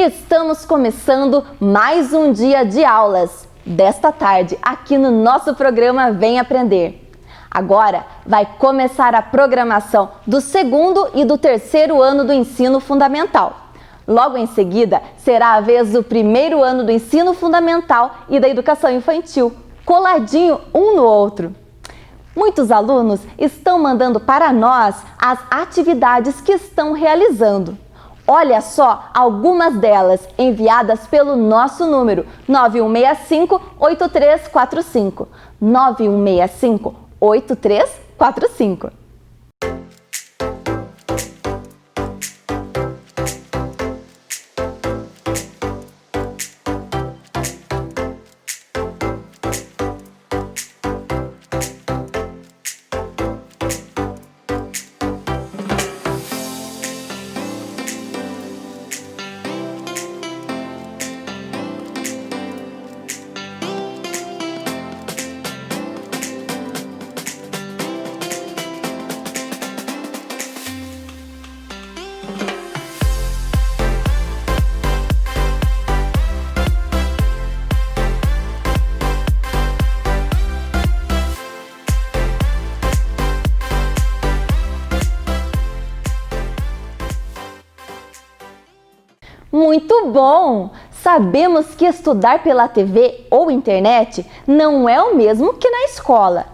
Estamos começando mais um dia de aulas desta tarde aqui no nosso programa Vem Aprender. Agora vai começar a programação do segundo e do terceiro ano do ensino fundamental. Logo em seguida será a vez do primeiro ano do ensino fundamental e da educação infantil, coladinho um no outro. Muitos alunos estão mandando para nós as atividades que estão realizando. Olha só algumas delas enviadas pelo nosso número 9165-8345. 9165-8345. Muito bom! Sabemos que estudar pela TV ou internet não é o mesmo que na escola.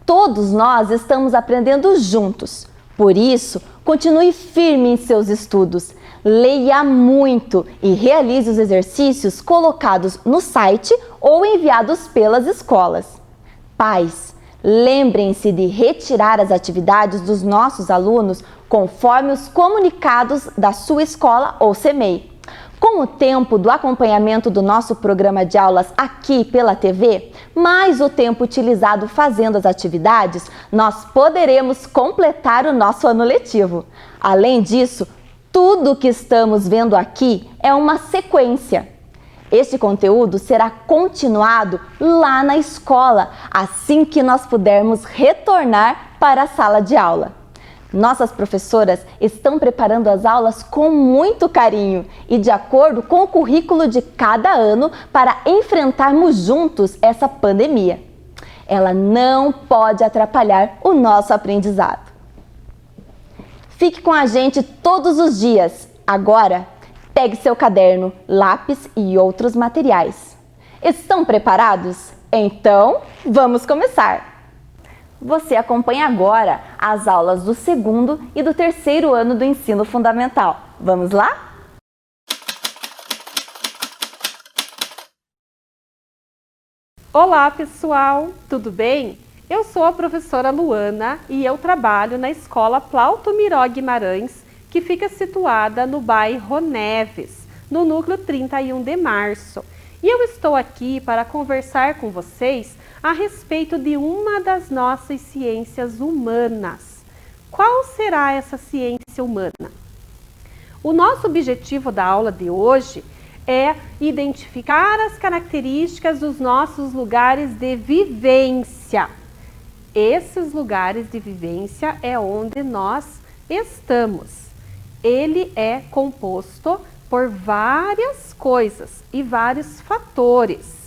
Todos nós estamos aprendendo juntos. Por isso, continue firme em seus estudos. Leia muito e realize os exercícios colocados no site ou enviados pelas escolas. Pais, lembrem-se de retirar as atividades dos nossos alunos conforme os comunicados da sua escola ou CMEI. Com o tempo do acompanhamento do nosso programa de aulas aqui pela TV, mais o tempo utilizado fazendo as atividades, nós poderemos completar o nosso ano letivo. Além disso, tudo o que estamos vendo aqui é uma sequência. Este conteúdo será continuado lá na escola, assim que nós pudermos retornar para a sala de aula. Nossas professoras estão preparando as aulas com muito carinho e de acordo com o currículo de cada ano para enfrentarmos juntos essa pandemia. Ela não pode atrapalhar o nosso aprendizado. Fique com a gente todos os dias. Agora, pegue seu caderno, lápis e outros materiais. Estão preparados? Então, vamos começar! Você acompanha agora as aulas do segundo e do terceiro ano do ensino fundamental. Vamos lá? Olá pessoal, tudo bem? Eu sou a professora Luana e eu trabalho na Escola Plauto Miró Guimarães, que fica situada no bairro Neves, no núcleo 31 de Março. E eu estou aqui para conversar com vocês a respeito de uma das nossas ciências humanas. Qual será essa ciência humana? O nosso objetivo da aula de hoje é identificar as características dos nossos lugares de vivência. Esses lugares de vivência é onde nós estamos. Ele é composto por várias coisas e vários fatores.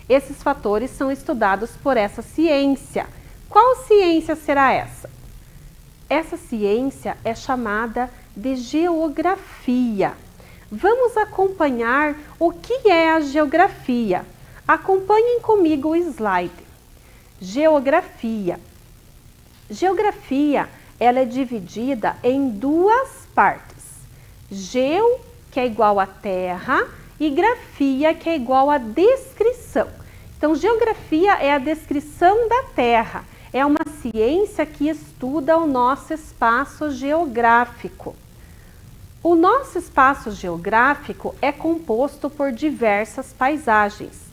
Esses fatores são estudados por essa ciência. Qual ciência será essa? Essa ciência é chamada de geografia. Vamos acompanhar o que é a geografia. Acompanhem comigo o slide. Geografia. Geografia, ela é dividida em duas partes. Geo, que é igual a terra, e grafia, que é igual a descrição. Então, geografia é a descrição da Terra. É uma ciência que estuda o nosso espaço geográfico. O nosso espaço geográfico é composto por diversas paisagens.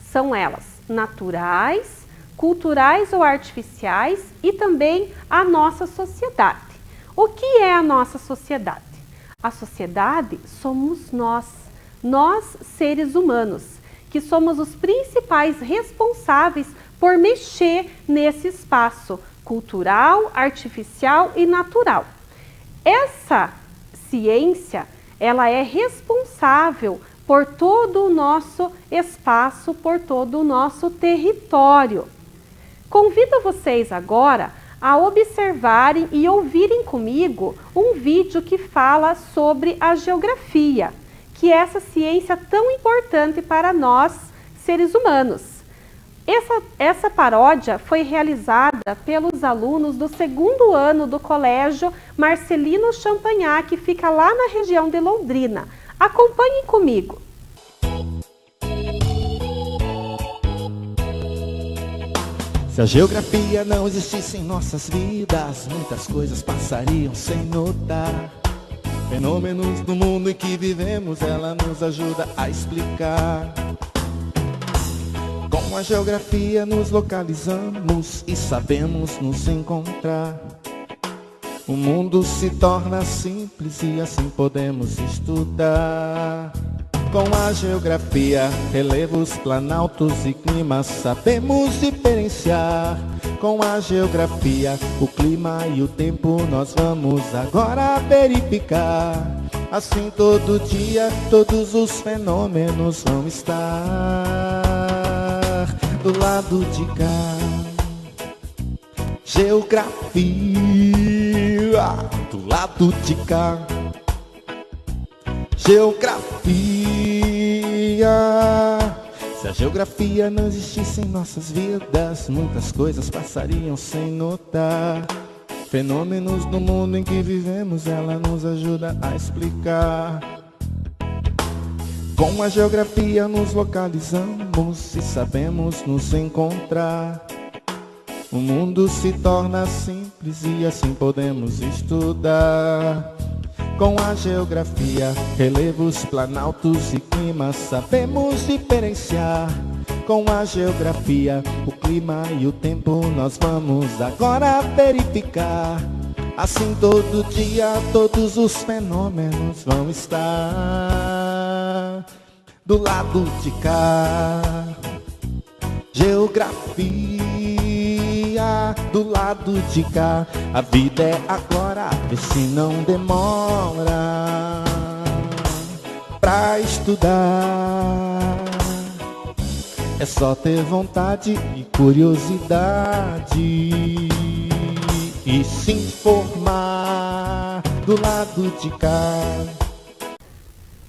São elas naturais, culturais ou artificiais e também a nossa sociedade. O que é a nossa sociedade? A sociedade somos nós seres humanos, que somos os principais responsáveis por mexer nesse espaço cultural, artificial e natural. Essa ciência, ela é responsável por todo o nosso espaço, por todo o nosso território. Convido vocês agora a observarem e ouvirem comigo um vídeo que fala sobre a geografia, que é essa ciência tão importante para nós, seres humanos. Essa paródia foi realizada pelos alunos do 2º ano do Colégio Marcelino Champagnat, que fica lá na região de Londrina. Acompanhem comigo. Se a geografia não existisse em nossas vidas, muitas coisas passariam sem notar. Fenômenos do mundo em que vivemos, ela nos ajuda a explicar. Com a geografia nos localizamos e sabemos nos encontrar. O mundo se torna simples e assim podemos estudar. Com a geografia, relevos, planaltos e climas sabemos diferenciar. Com a geografia, o clima e o tempo nós vamos agora verificar. Assim todo dia, todos os fenômenos vão estar do lado de cá. Geografia, do lado de cá. Geografia. Se a geografia não existisse em nossas vidas, muitas coisas passariam sem notar. Fenômenos do mundo em que vivemos, ela nos ajuda a explicar. Com a geografia nos localizamos e sabemos nos encontrar. O mundo se torna simples e assim podemos estudar. Com a geografia, relevos, planaltos e climas sabemos diferenciar. Com a geografia, o clima e o tempo nós vamos agora verificar. Assim todo dia, todos os fenômenos vão estar do lado de cá. Geografia, do lado de cá. A vida é agora, vê se não demora pra estudar. É só ter vontade e curiosidade e se informar do lado de cá.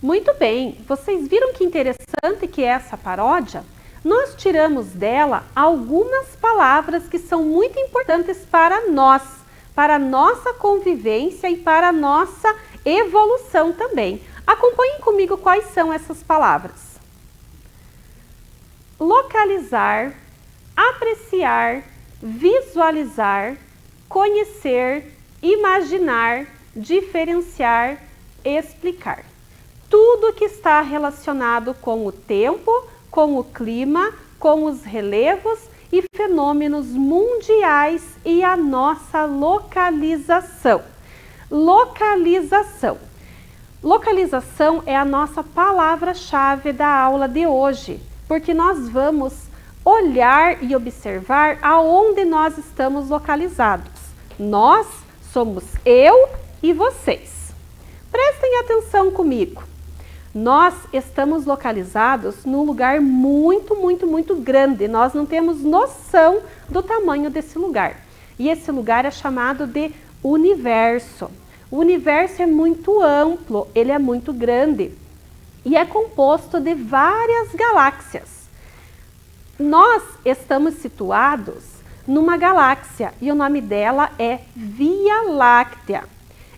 Muito bem, vocês viram que interessante que é essa paródia? Nós tiramos dela algumas palavras que são muito importantes para nós, para a nossa convivência e para a nossa evolução também. Acompanhem comigo quais são essas palavras. Localizar, apreciar, visualizar, conhecer, imaginar, diferenciar, explicar. Tudo que está relacionado com o tempo, com o clima, com os relevos e fenômenos mundiais e a nossa localização. Localização. Localização é a nossa palavra-chave da aula de hoje, porque nós vamos olhar e observar aonde nós estamos localizados. Nós somos eu e vocês. Prestem atenção comigo. Nós estamos localizados num lugar muito grande. Nós não temos noção do tamanho desse lugar. E esse lugar é chamado de universo. O universo é muito amplo, ele é muito grande e é composto de várias galáxias. Nós estamos situados numa galáxia e o nome dela é Via Láctea.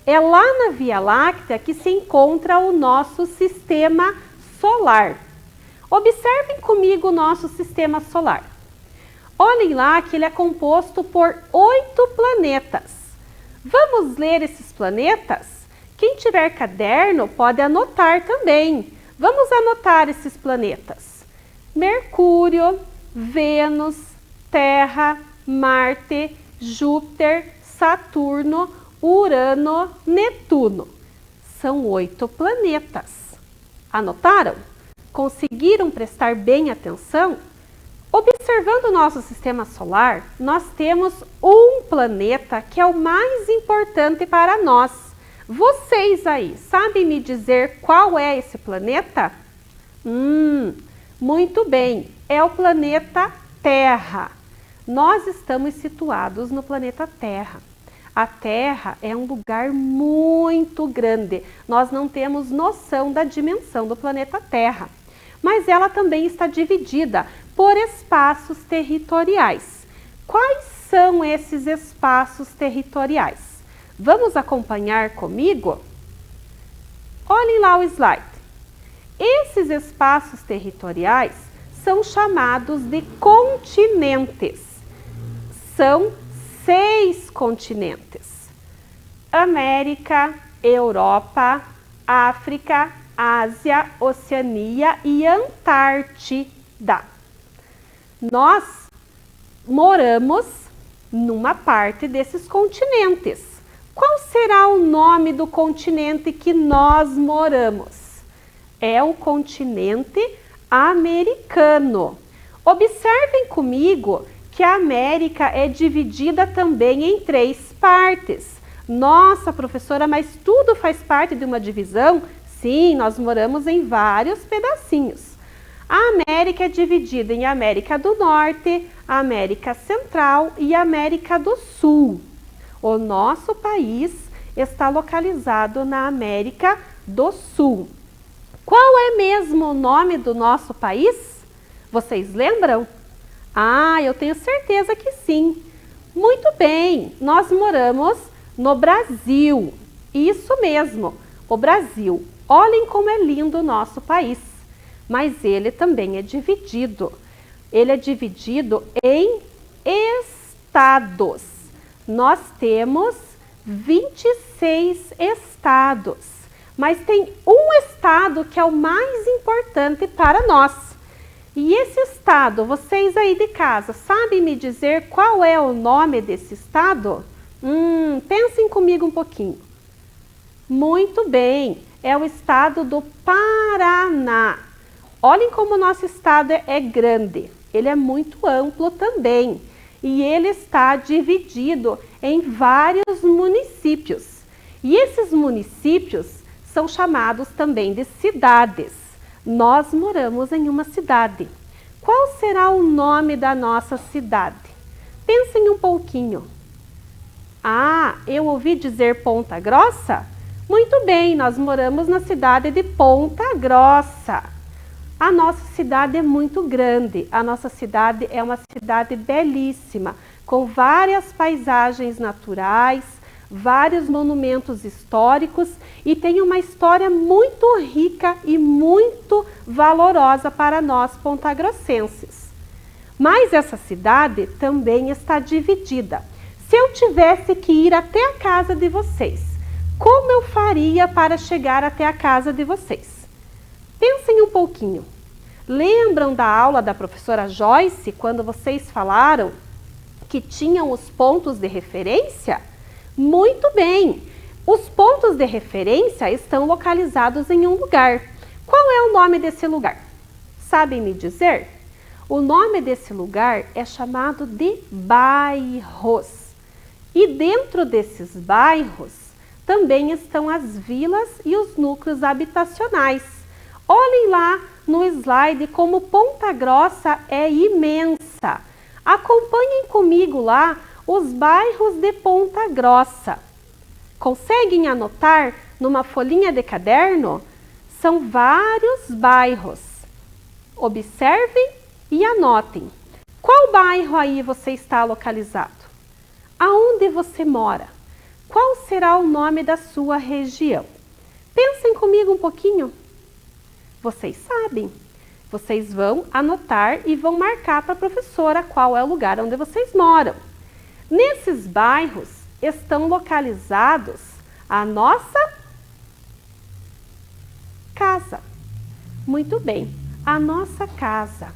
É lá na Via Láctea que se encontra o nosso sistema solar. Observem comigo o nosso sistema solar. Olhem lá que ele é composto por 8 planetas. Vamos ler esses planetas? Quem tiver caderno pode anotar também. Vamos anotar esses planetas. Mercúrio, Vênus, Terra, Marte, Júpiter, Saturno, Urano, Netuno. São 8 planetas. Anotaram? Conseguiram prestar bem atenção? Observando o nosso sistema solar, nós temos um planeta que é o mais importante para nós. Vocês aí, sabem me dizer qual é esse planeta? Muito bem, é o planeta Terra. Nós estamos situados no planeta Terra. A Terra é um lugar muito grande. Nós não temos noção da dimensão do planeta Terra. Mas ela também está dividida por espaços territoriais. Quais são esses espaços territoriais? Vamos acompanhar comigo? Olhem lá o slide. Esses espaços territoriais são chamados de continentes. São 6 continentes: América, Europa, África, Ásia, Oceania e Antártida. Nós moramos numa parte desses continentes. Qual será o nome do continente que nós moramos? É o continente americano. Observem comigo que a América é dividida também em 3 partes. Nossa, professora, mas tudo faz parte de uma divisão? Sim, nós moramos em vários pedacinhos. A América é dividida em América do Norte, América Central e América do Sul. O nosso país está localizado na América do Sul. Qual é mesmo o nome do nosso país? Vocês lembram? Ah, eu tenho certeza que sim. Muito bem, nós moramos no Brasil. Isso mesmo, o Brasil. Olhem como é lindo o nosso país. Mas ele também é dividido. Ele é dividido em estados. Nós temos 26 estados. Mas tem um estado que é o mais importante para nós. E esse estado, vocês aí de casa, sabem me dizer qual é o nome desse estado? Pensem comigo um pouquinho. Muito bem, é o estado do Paraná. Olhem como o nosso estado é grande, ele é muito amplo também. E ele está dividido em vários municípios. E esses municípios são chamados também de cidades. Nós moramos em uma cidade. Qual será o nome da nossa cidade? Pensem um pouquinho. Ah, eu ouvi dizer Ponta Grossa? Muito bem, nós moramos na cidade de Ponta Grossa. A nossa cidade é muito grande. A nossa cidade é uma cidade belíssima, com várias paisagens naturais, vários monumentos históricos e tem uma história muito rica e muito valorosa para nós pontagrossenses. Mas essa cidade também está dividida. Se eu tivesse que ir até a casa de vocês, como eu faria para chegar até a casa de vocês? Pensem um pouquinho. Lembram da aula da professora Joyce, quando vocês falaram que tinham os pontos de referência? Muito bem! Os pontos de referência estão localizados em um lugar. Qual é o nome desse lugar? Sabem me dizer? O nome desse lugar é chamado de bairros. E dentro desses bairros também estão as vilas e os núcleos habitacionais. Olhem lá no slide como Ponta Grossa é imensa. Acompanhem comigo lá os bairros de Ponta Grossa. Conseguem anotar numa folhinha de caderno? São vários bairros. Observem e anotem. Qual bairro aí você está localizado? Aonde você mora? Qual será o nome da sua região? Pensem comigo um pouquinho. Vocês sabem. Vocês vão anotar e vão marcar para a professora qual é o lugar onde vocês moram. Nesses bairros estão localizados a nossa casa. Muito bem, a nossa casa.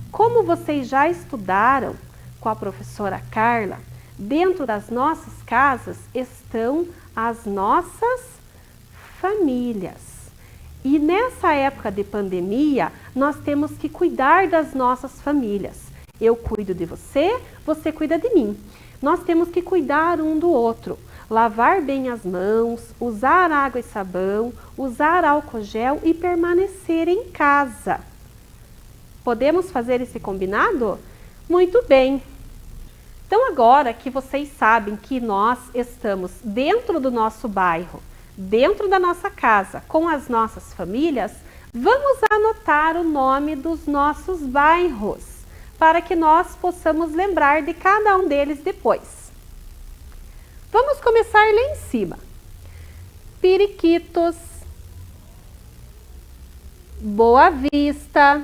Como vocês já estudaram com a professora Carla, dentro das nossas casas estão as nossas famílias. E nessa época de pandemia, nós temos que cuidar das nossas famílias. Eu cuido de você, você cuida de mim. Nós temos que cuidar um do outro. lavar bem as mãos, usar água e sabão, usar álcool gel e permanecer em casa. Podemos fazer esse combinado? Muito bem! Então agora que vocês sabem que nós estamos dentro do nosso bairro, dentro da nossa casa, com as nossas famílias, vamos anotar o nome dos nossos bairros, para que nós possamos lembrar de cada um deles depois. Vamos começar lá em cima. Periquitos, Boa Vista,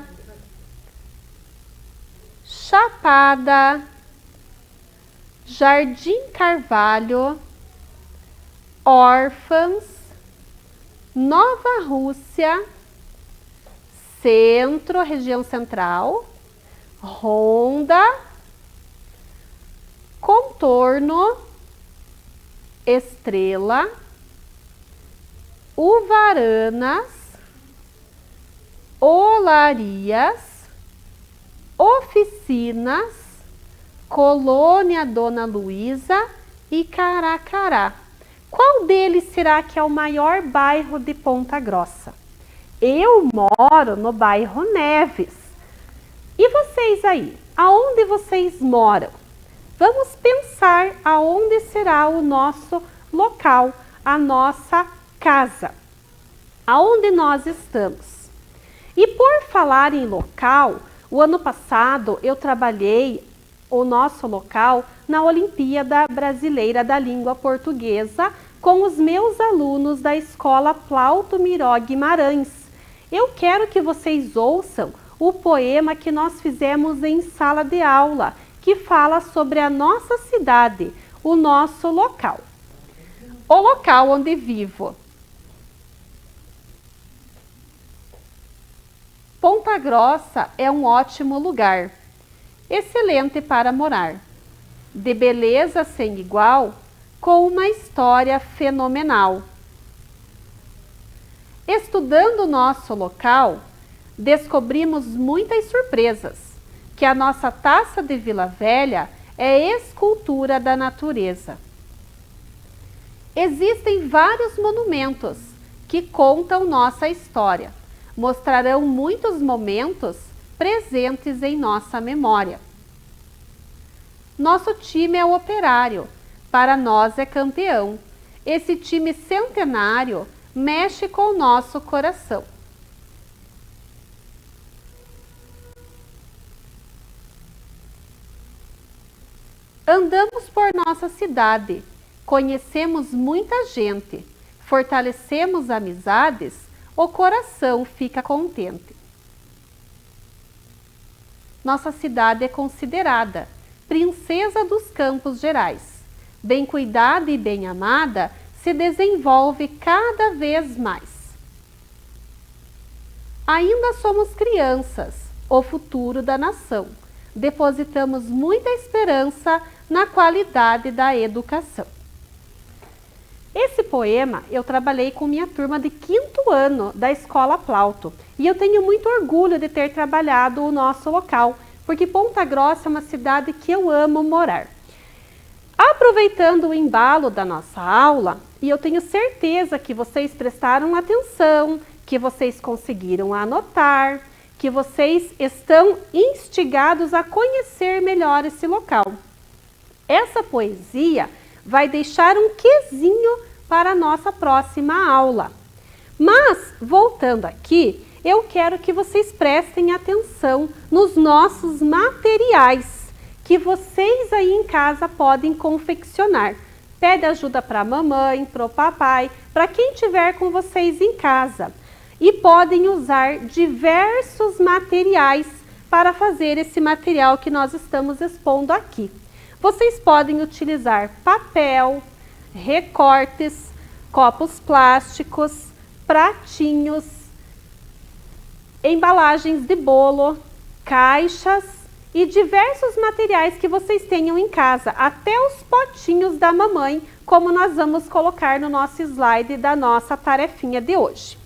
Chapada, Jardim Carvalho, Órfãos, Nova Rússia, Centro, região central, Ronda, Contorno, Estrela, Uvaranas, Olarias, Oficinas, Colônia Dona Luísa e Caracará. Qual deles será que é o maior bairro de Ponta Grossa? Eu moro no bairro Neves. E vocês aí? Aonde vocês moram? Vamos pensar aonde será o nosso local, a nossa casa. Aonde nós estamos? E por falar em local, o ano passado eu trabalhei o nosso local na Olimpíada Brasileira da Língua Portuguesa com os meus alunos da Escola Plauto Miró Guimarães. Eu quero que vocês ouçam o poema que nós fizemos em sala de aula, que fala sobre a nossa cidade, o nosso local. O local onde vivo. Ponta Grossa é um ótimo lugar, excelente para morar, de beleza sem igual, com uma história fenomenal. Estudando o nosso local, descobrimos muitas surpresas, que a nossa Taça de Vila Velha é escultura da natureza. Existem vários monumentos que contam nossa história, mostrarão muitos momentos presentes em nossa memória. Nosso time é o Operário, para nós é campeão. Esse time centenário mexe com o nosso coração. Andamos por nossa cidade, conhecemos muita gente, fortalecemos amizades, o coração fica contente. Nossa cidade é considerada princesa dos Campos Gerais. Bem cuidada e bem amada, se desenvolve cada vez mais. Ainda somos crianças, o futuro da nação. Depositamos muita esperança na qualidade da educação. Esse poema eu trabalhei com minha turma de 5º ano da Escola Plauto e eu tenho muito orgulho de ter trabalhado o nosso local, porque Ponta Grossa é uma cidade que eu amo morar. Aproveitando o embalo da nossa aula, e eu tenho certeza que vocês prestaram atenção, que vocês conseguiram anotar, que vocês estão instigados a conhecer melhor esse local. Essa poesia vai deixar um quezinho para a nossa próxima aula. Mas, voltando aqui, eu quero que vocês prestem atenção nos nossos materiais que vocês aí em casa podem confeccionar. Pede ajuda para a mamãe, para o papai, para quem tiver com vocês em casa. E podem usar diversos materiais para fazer esse material que nós estamos expondo aqui. Vocês podem utilizar papel, recortes, copos plásticos, pratinhos, embalagens de bolo, caixas e diversos materiais que vocês tenham em casa, até os potinhos da mamãe, como nós vamos colocar no nosso slide da nossa tarefinha de hoje.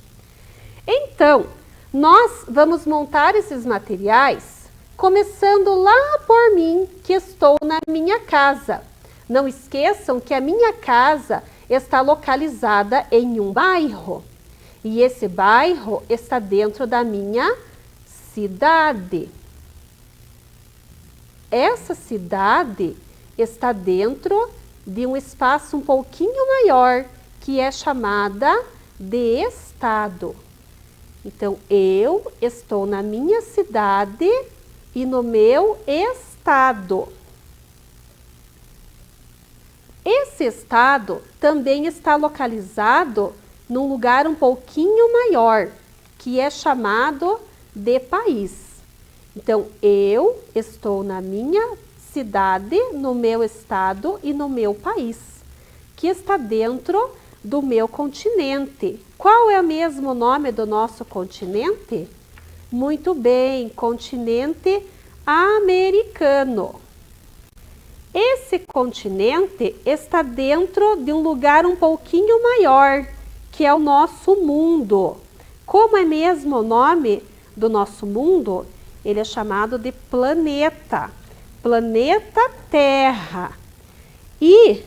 Então, nós vamos montar esses materiais, começando lá por mim, que estou na minha casa. Não esqueçam que a minha casa está localizada em um bairro. E esse bairro está dentro da minha cidade. Essa cidade está dentro de um espaço um pouquinho maior, que é chamada de estado. Então, eu estou na minha cidade e no meu estado. Esse estado também está localizado num lugar um pouquinho maior, que é chamado de país. Então, eu estou na minha cidade, no meu estado e no meu país, que está dentro do meu continente. Qual é o mesmo nome do nosso continente? Muito bem, continente americano. Esse continente está dentro de um lugar um pouquinho maior, que é o nosso mundo. Como é mesmo o nome do nosso mundo? Ele é chamado de planeta. Planeta Terra. E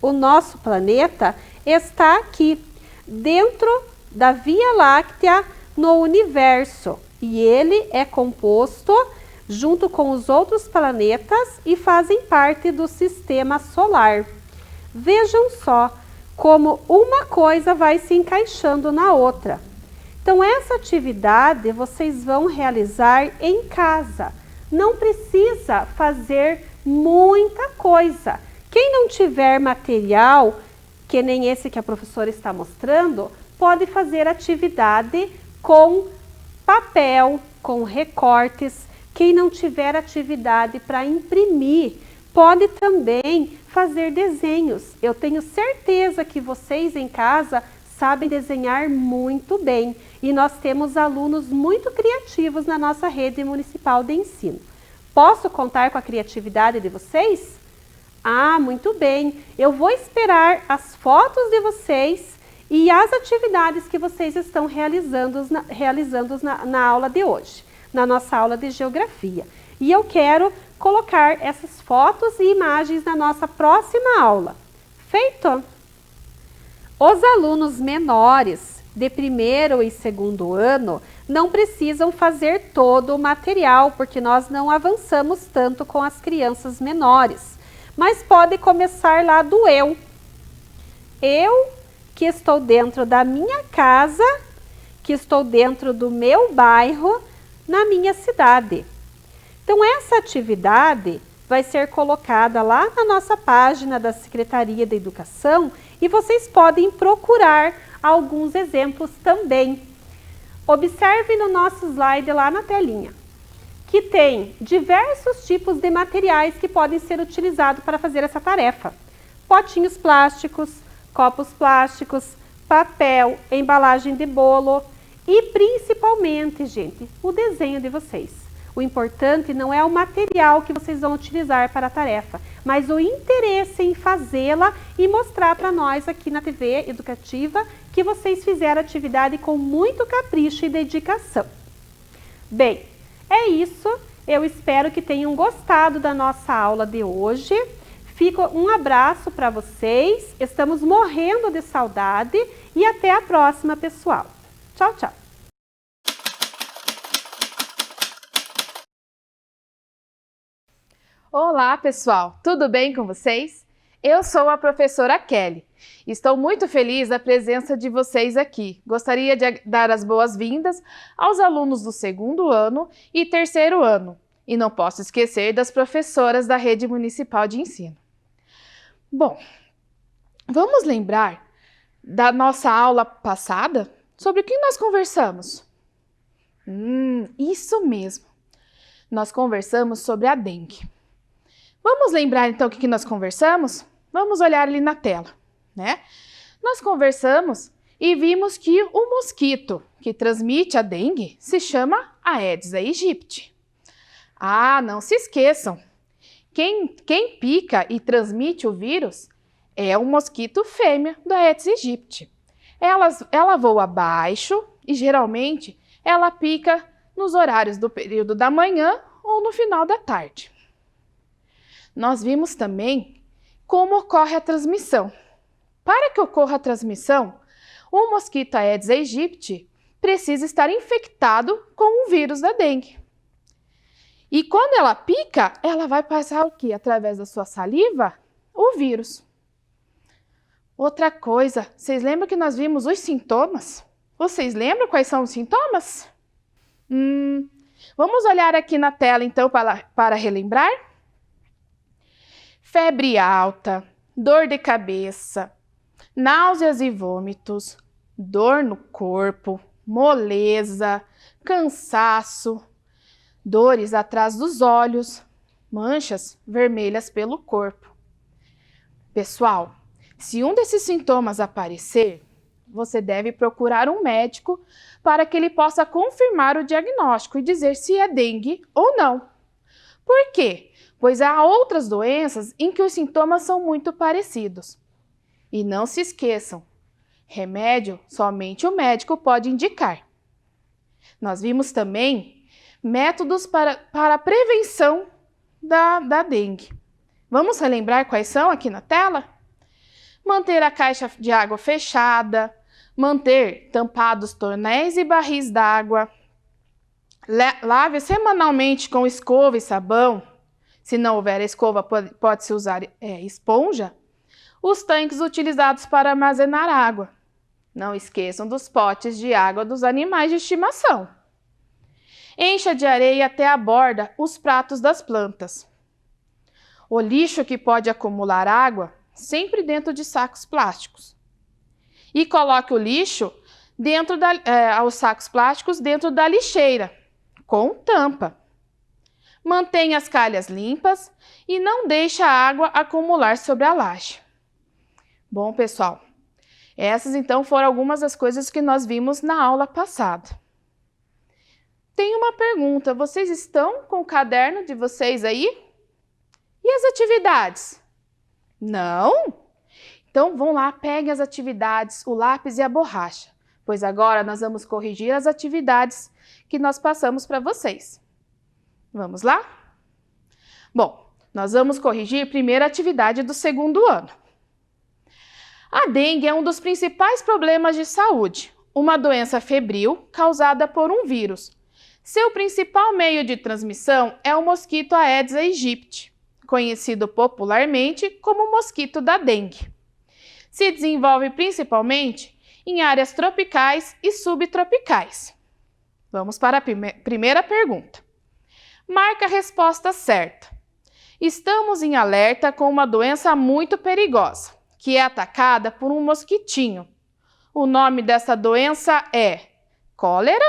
o nosso planeta está aqui, dentro da Via Láctea no universo. E ele é composto junto com os outros planetas e fazem parte do sistema solar. Vejam só como uma coisa vai se encaixando na outra. Então, essa atividade vocês vão realizar em casa. Não precisa fazer muita coisa. Quem não tiver material, que nem esse que a professora está mostrando, pode fazer atividade com papel, com recortes. Quem não tiver atividade para imprimir, pode também fazer desenhos. Eu tenho certeza que vocês em casa sabem desenhar muito bem. E nós temos alunos muito criativos na nossa rede municipal de ensino. Posso contar com a criatividade de vocês? Ah, muito bem. Eu vou esperar as fotos de vocês e as atividades que vocês estão realizando na aula de hoje, na nossa aula de geografia. E eu quero colocar essas fotos e imagens na nossa próxima aula. Feito? Os alunos menores de primeiro e segundo ano não precisam fazer todo o material, porque nós não avançamos tanto com as crianças menores. Mas pode começar lá do eu. Eu que estou dentro da minha casa, que estou dentro do meu bairro, na minha cidade. Então, essa atividade vai ser colocada lá na nossa página da Secretaria de Educação e vocês podem procurar alguns exemplos também. Observe no nosso slide lá na telinha, que tem diversos tipos de materiais que podem ser utilizados para fazer essa tarefa. Potinhos plásticos, copos plásticos, papel, embalagem de bolo e principalmente, gente, o desenho de vocês. O importante não é o material que vocês vão utilizar para a tarefa, mas o interesse em fazê-la e mostrar para nós aqui na TV Educativa que vocês fizeram a atividade com muito capricho e dedicação. Bem, é isso. Eu espero que tenham gostado da nossa aula de hoje. Fica um abraço para vocês. Estamos morrendo de saudade e até a próxima, pessoal. Tchau, tchau. Olá, pessoal! Tudo bem com vocês? Eu sou a professora Kelly. Estou muito feliz da presença de vocês aqui. Gostaria de dar as boas-vindas aos alunos do segundo ano e terceiro ano. E não posso esquecer das professoras da Rede Municipal de Ensino. Bom, vamos lembrar da nossa aula passada? Sobre o que nós conversamos? Isso mesmo! Nós conversamos sobre a dengue. Vamos lembrar então o que nós conversamos? Vamos olhar ali na tela, né? Nós conversamos e vimos que o mosquito que transmite a dengue se chama Aedes aegypti. Ah, não se esqueçam, quem pica e transmite o vírus é o mosquito fêmea do Aedes aegypti. Ela voa abaixo e geralmente ela pica nos horários do período da manhã ou no final da tarde. Nós vimos também como ocorre a transmissão. Para que ocorra a transmissão, o mosquito Aedes aegypti precisa estar infectado com o vírus da dengue. E quando ela pica, ela vai passar o quê? Através da sua saliva, o vírus. Outra coisa, vocês lembram que nós vimos os sintomas? Vocês lembram quais são os sintomas? Vamos olhar aqui na tela então para relembrar? Febre alta, dor de cabeça, náuseas e vômitos, dor no corpo, moleza, cansaço, dores atrás dos olhos, manchas vermelhas pelo corpo. Pessoal, se um desses sintomas aparecer, você deve procurar um médico para que ele possa confirmar o diagnóstico e dizer se é dengue ou não. Por quê? Pois há outras doenças em que os sintomas são muito parecidos. E não se esqueçam, remédio somente o médico pode indicar. Nós vimos também métodos para a prevenção da dengue. Vamos relembrar quais são aqui na tela? Manter a caixa de água fechada, manter tampados tonéis e barris d'água, lave semanalmente com escova e sabão. Se não houver escova, pode-se usar esponja. Os tanques utilizados para armazenar água. Não esqueçam dos potes de água dos animais de estimação. Encha de areia até a borda os pratos das plantas. O lixo que pode acumular água, sempre dentro de sacos plásticos. E coloque o lixo os sacos plásticos dentro da lixeira, com tampa. Mantenha as calhas limpas e não deixe a água acumular sobre a laje. Bom, pessoal, essas então foram algumas das coisas que nós vimos na aula passada. Tem uma pergunta, vocês estão com o caderno de vocês aí? E as atividades? Não? Então vão lá, peguem as atividades, o lápis e a borracha, pois agora nós vamos corrigir as atividades que nós passamos para vocês. Vamos lá? Bom, nós vamos corrigir a primeira atividade do segundo ano. A dengue é um dos principais problemas de saúde, uma doença febril causada por um vírus. Seu principal meio de transmissão é o mosquito Aedes aegypti, conhecido popularmente como mosquito da dengue. Se desenvolve principalmente em áreas tropicais e subtropicais. Vamos para a primeira pergunta. Marque a resposta certa. Estamos em alerta com uma doença muito perigosa, que é atacada por um mosquitinho. O nome dessa doença é cólera,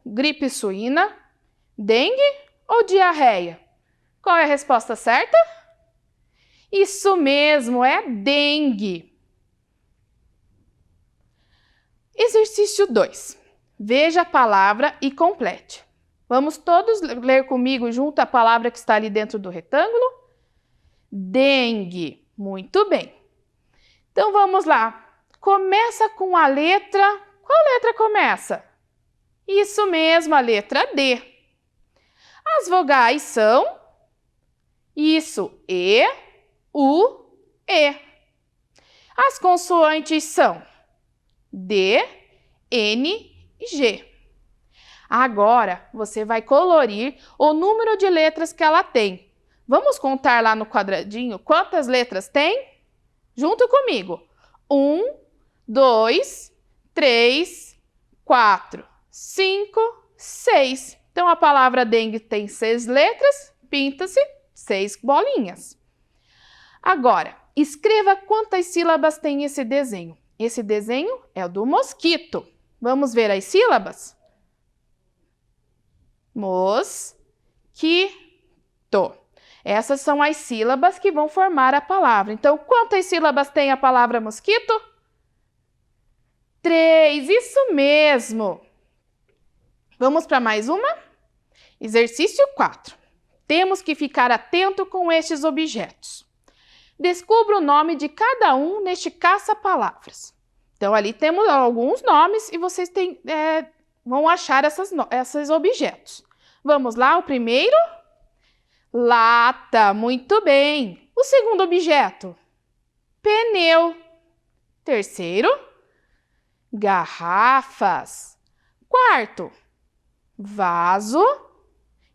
gripe suína, dengue ou diarreia? Qual é a resposta certa? Isso mesmo, é dengue. Exercício 2. Veja a palavra e complete. Vamos todos ler comigo junto a palavra que está ali dentro do retângulo? Dengue. Muito bem. Então vamos lá. Começa com a letra... Qual letra começa? Isso mesmo, a letra D. As vogais são... Isso, E, U, E. As consoantes são D, N e G. Agora, você vai colorir o número de letras que ela tem. Vamos contar lá no quadradinho quantas letras tem? Junto comigo. 1, 2, 3, 4, 5, 6. Então, a palavra dengue tem 6 letras, pinta-se 6 bolinhas. Agora, escreva quantas sílabas tem esse desenho. Esse desenho é o do mosquito. Vamos ver as sílabas? Mosquito. Essas são as sílabas que vão formar a palavra. Então, quantas sílabas tem a palavra mosquito? 3, isso mesmo. Vamos para mais uma? Exercício 4. Temos que ficar atento com estes objetos. Descubra o nome de cada um neste caça-palavras. Então, ali temos alguns nomes e vocês vão achar esses objetos. Vamos lá, o primeiro? Lata, muito bem. O segundo objeto? pneu. Terceiro, garrafas. Quarto, vaso.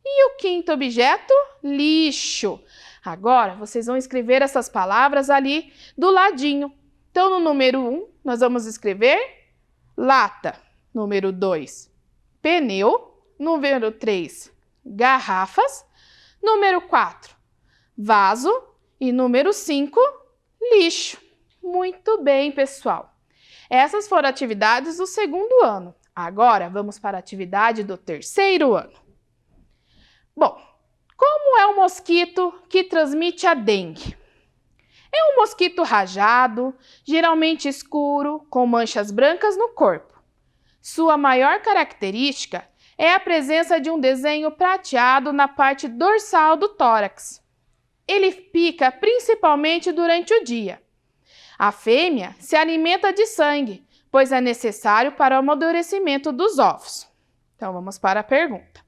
E o quinto objeto, lixo. Agora, vocês vão escrever essas palavras ali do ladinho. Então, no número 1, nós vamos escrever lata. Número 2, pneu. Número 3, garrafas. Número 4, vaso. E número 5, lixo. Muito bem, pessoal. Essas foram atividades do segundo ano. Agora, vamos para a atividade do terceiro ano. Bom, como é o mosquito que transmite a dengue? É um mosquito rajado, geralmente escuro, com manchas brancas no corpo. Sua maior característica é a presença de um desenho prateado na parte dorsal do tórax. Ele pica principalmente durante o dia. A fêmea se alimenta de sangue, pois é necessário para o amadurecimento dos ovos. Então, vamos para a pergunta.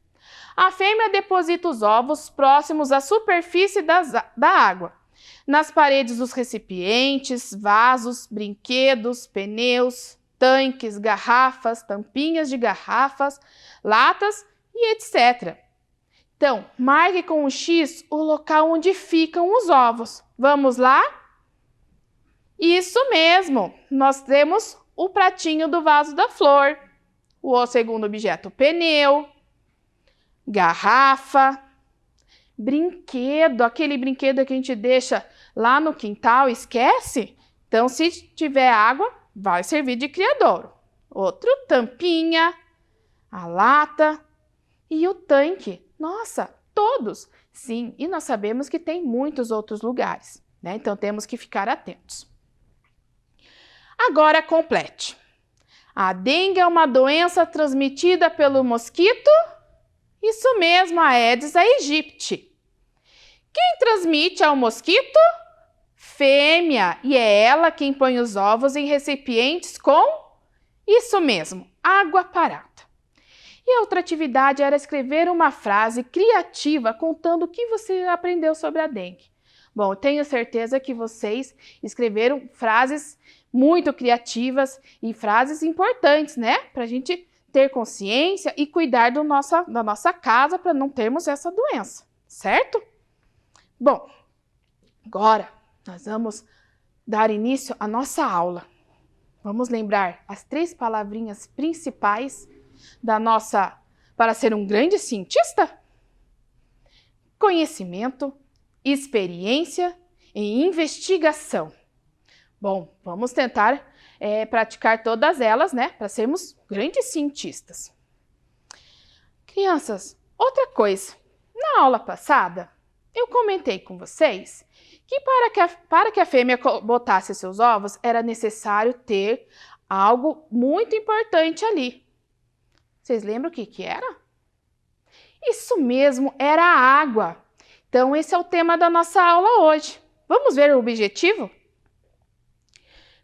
A fêmea deposita os ovos próximos à superfície da água, nas paredes dos recipientes, vasos, brinquedos, pneus, tanques, garrafas, tampinhas de garrafas, latas e etc. Então, marque com um X o local onde ficam os ovos. Vamos lá? Isso mesmo! Nós temos o pratinho do vaso da flor, o segundo objeto, pneu, garrafa, brinquedo, aquele brinquedo que a gente deixa lá no quintal, esquece? Então, se tiver água, vai servir de criadouro. Outro, tampinha, a lata e o tanque. Nossa, todos! Sim, e nós sabemos que tem muitos outros lugares, né? Então, temos que ficar atentos. Agora, complete. A dengue é uma doença transmitida pelo mosquito? Isso mesmo, a Aedes aegypti. Quem transmite ao mosquito? Fêmea, e é ela quem põe os ovos em recipientes com, isso mesmo, água parada. E a outra atividade era escrever uma frase criativa contando o que você aprendeu sobre a dengue. Bom, eu tenho certeza que vocês escreveram frases muito criativas e frases importantes, né? Para a gente ter consciência e cuidar da nossa casa para não termos essa doença, certo? Bom, agora nós vamos dar início à nossa aula. Vamos lembrar as 3 palavrinhas principais para ser um grande cientista? Conhecimento, experiência e investigação. Bom, vamos tentar praticar todas elas, né, para sermos grandes cientistas. Crianças, outra coisa, na aula passada eu comentei com vocês que para que a fêmea botasse seus ovos era necessário ter algo muito importante ali. Vocês lembram o que era? Isso mesmo, era a água. Então esse é o tema da nossa aula hoje. Vamos ver o objetivo?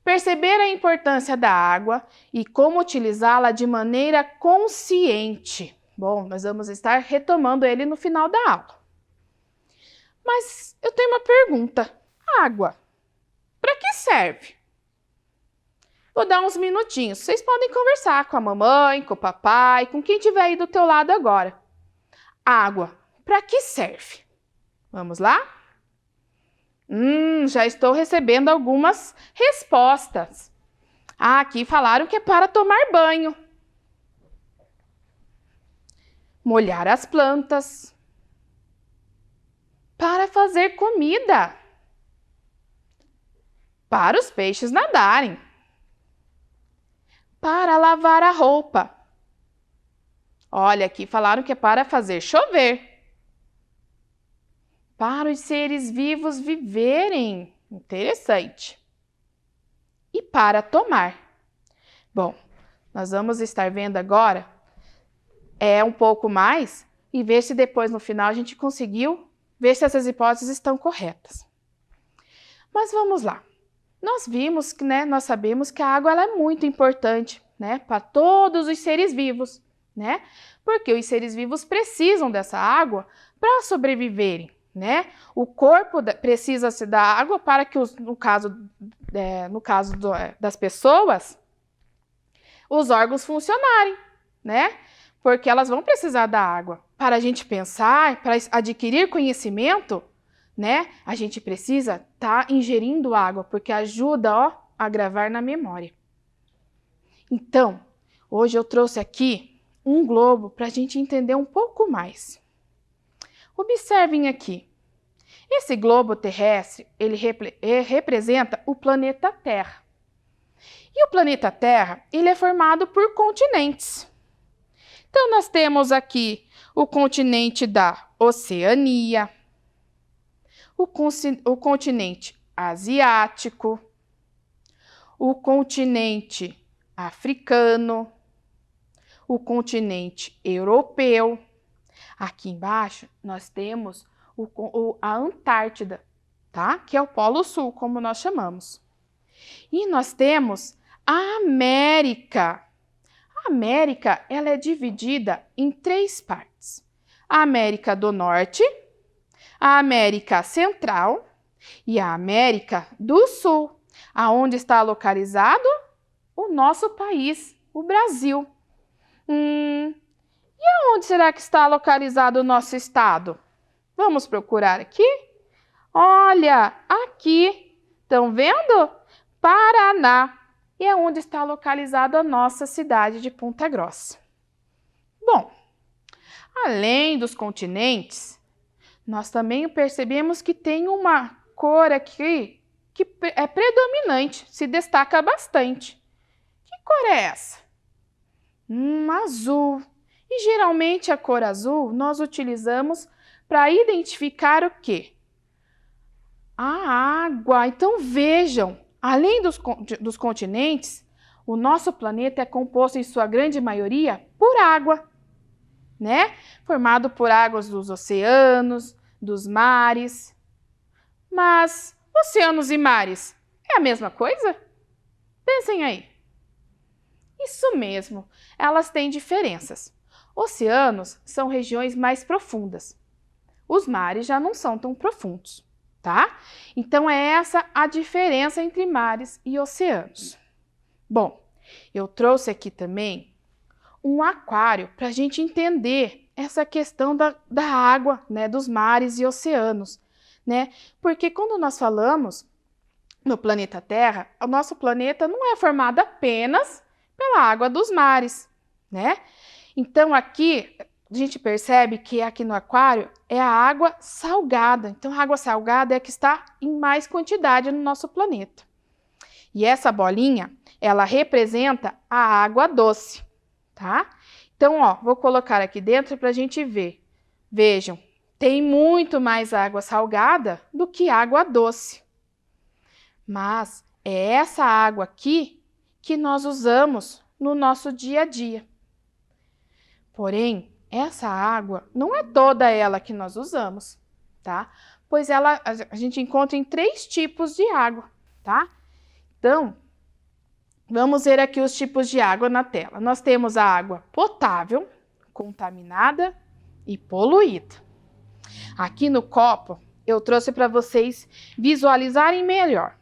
Perceber a importância da água e como utilizá-la de maneira consciente. Bom, nós vamos estar retomando ele no final da aula. Mas eu tenho uma pergunta. Água, para que serve? Vou dar uns minutinhos. Vocês podem conversar com a mamãe, com o papai, com quem estiver aí do teu lado agora. Água, para que serve? Vamos lá? Já estou recebendo algumas respostas. Aqui falaram que é para tomar banho, molhar as plantas, para fazer comida, para os peixes nadarem, para lavar a roupa. Olha, aqui falaram que é para fazer chover. Para os seres vivos viverem. Interessante. E para tomar. Bom, nós vamos estar vendo agora um pouco mais e ver se depois no final a gente conseguiu ver se essas hipóteses estão corretas. Mas vamos lá. Nós vimos que, nós sabemos que a água ela é muito importante, para todos os seres vivos, Porque os seres vivos precisam dessa água para sobreviverem. né? O corpo precisa-se da água para que, no caso das pessoas, os órgãos funcionarem, né? Porque elas vão precisar da água. Para a gente pensar, para adquirir conhecimento, né? A gente precisa estar ingerindo água, porque ajuda, ó, a gravar na memória. Então, hoje eu trouxe aqui um globo para a gente entender um pouco mais. Observem aqui. Esse globo terrestre, ele representa o planeta Terra. E o planeta Terra, ele é formado por continentes. Então, nós temos aqui o continente da Oceania, o continente asiático, o continente africano, o continente europeu. Aqui embaixo, nós temos a Antártida, tá? Que é o Polo Sul, como nós chamamos. E nós temos a América. A América, ela é dividida em 3 partes. A América do Norte, a América Central e a América do Sul, aonde está localizado o nosso país, o Brasil. E aonde será que está localizado o nosso estado? Vamos procurar aqui? Olha, aqui, estão vendo? Paraná. E é onde está localizada a nossa cidade de Ponta Grossa. Bom, além dos continentes, nós também percebemos que tem uma cor aqui que é predominante, se destaca bastante. Que cor é essa? Azul. E geralmente a cor azul nós utilizamos para identificar o quê? A água. Então vejam, além dos continentes, o nosso planeta é composto em sua grande maioria por água, né? Formado por águas dos oceanos, dos mares. Mas oceanos e mares é a mesma coisa? Pensem aí. Isso mesmo, elas têm diferenças. Oceanos são regiões mais profundas. Os mares já não são tão profundos, tá? Então, é essa a diferença entre mares e oceanos. Bom, eu trouxe aqui também um aquário para a gente entender essa questão da água, né? Dos mares e oceanos, né? Porque quando nós falamos no planeta Terra, o nosso planeta não é formado apenas pela água dos mares, né? Então, aqui a gente percebe que aqui no aquário é a água salgada. Então, a água salgada é a que está em mais quantidade no nosso planeta. E essa bolinha, ela representa a água doce, tá? Então, ó, vou colocar aqui dentro para a gente ver. Vejam, tem muito mais água salgada do que água doce. Mas é essa água aqui que nós usamos no nosso dia a dia. Porém, essa água não é toda ela que nós usamos, tá? Pois a gente encontra em 3 tipos de água, tá? Então, vamos ver aqui os tipos de água na tela. Nós temos a água potável, contaminada e poluída. Aqui no copo, eu trouxe para vocês visualizarem melhor.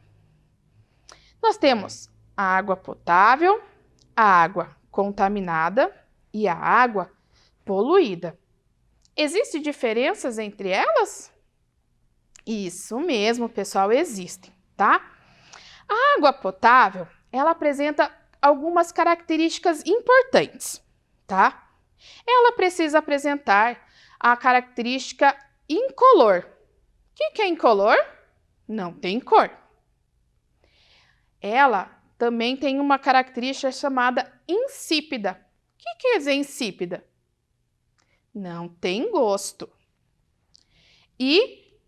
Nós temos a água potável, a água contaminada e a água poluída. Existem diferenças entre elas? Isso mesmo, pessoal, existem, tá? A água potável, ela apresenta algumas características importantes, tá? Ela precisa apresentar a característica incolor. O que é incolor? Não tem cor. Ela também tem uma característica chamada insípida. O que quer dizer insípida? Não tem gosto. E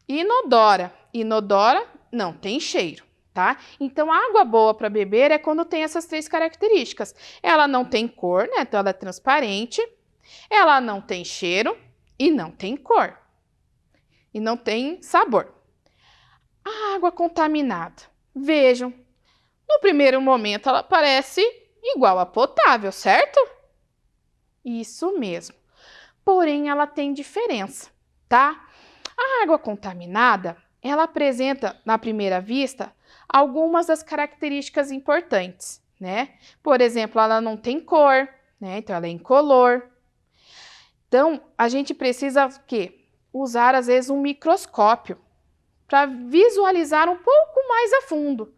inodora. Inodora não tem cheiro, tá? Então, a água boa para beber é quando tem essas 3 características. Ela não tem cor, né? Então, ela é transparente. Ela não tem cheiro e não tem cor. E não tem sabor. A água contaminada. Vejam, no primeiro momento ela parece igual a potável, certo? Isso mesmo. Porém, ela tem diferença, tá? A água contaminada, ela apresenta, na primeira vista, algumas das características importantes, né? Por exemplo, ela não tem cor, né? Então, ela é incolor. Então, a gente precisa o quê? Usar, às vezes, um microscópio para visualizar um pouco mais a fundo,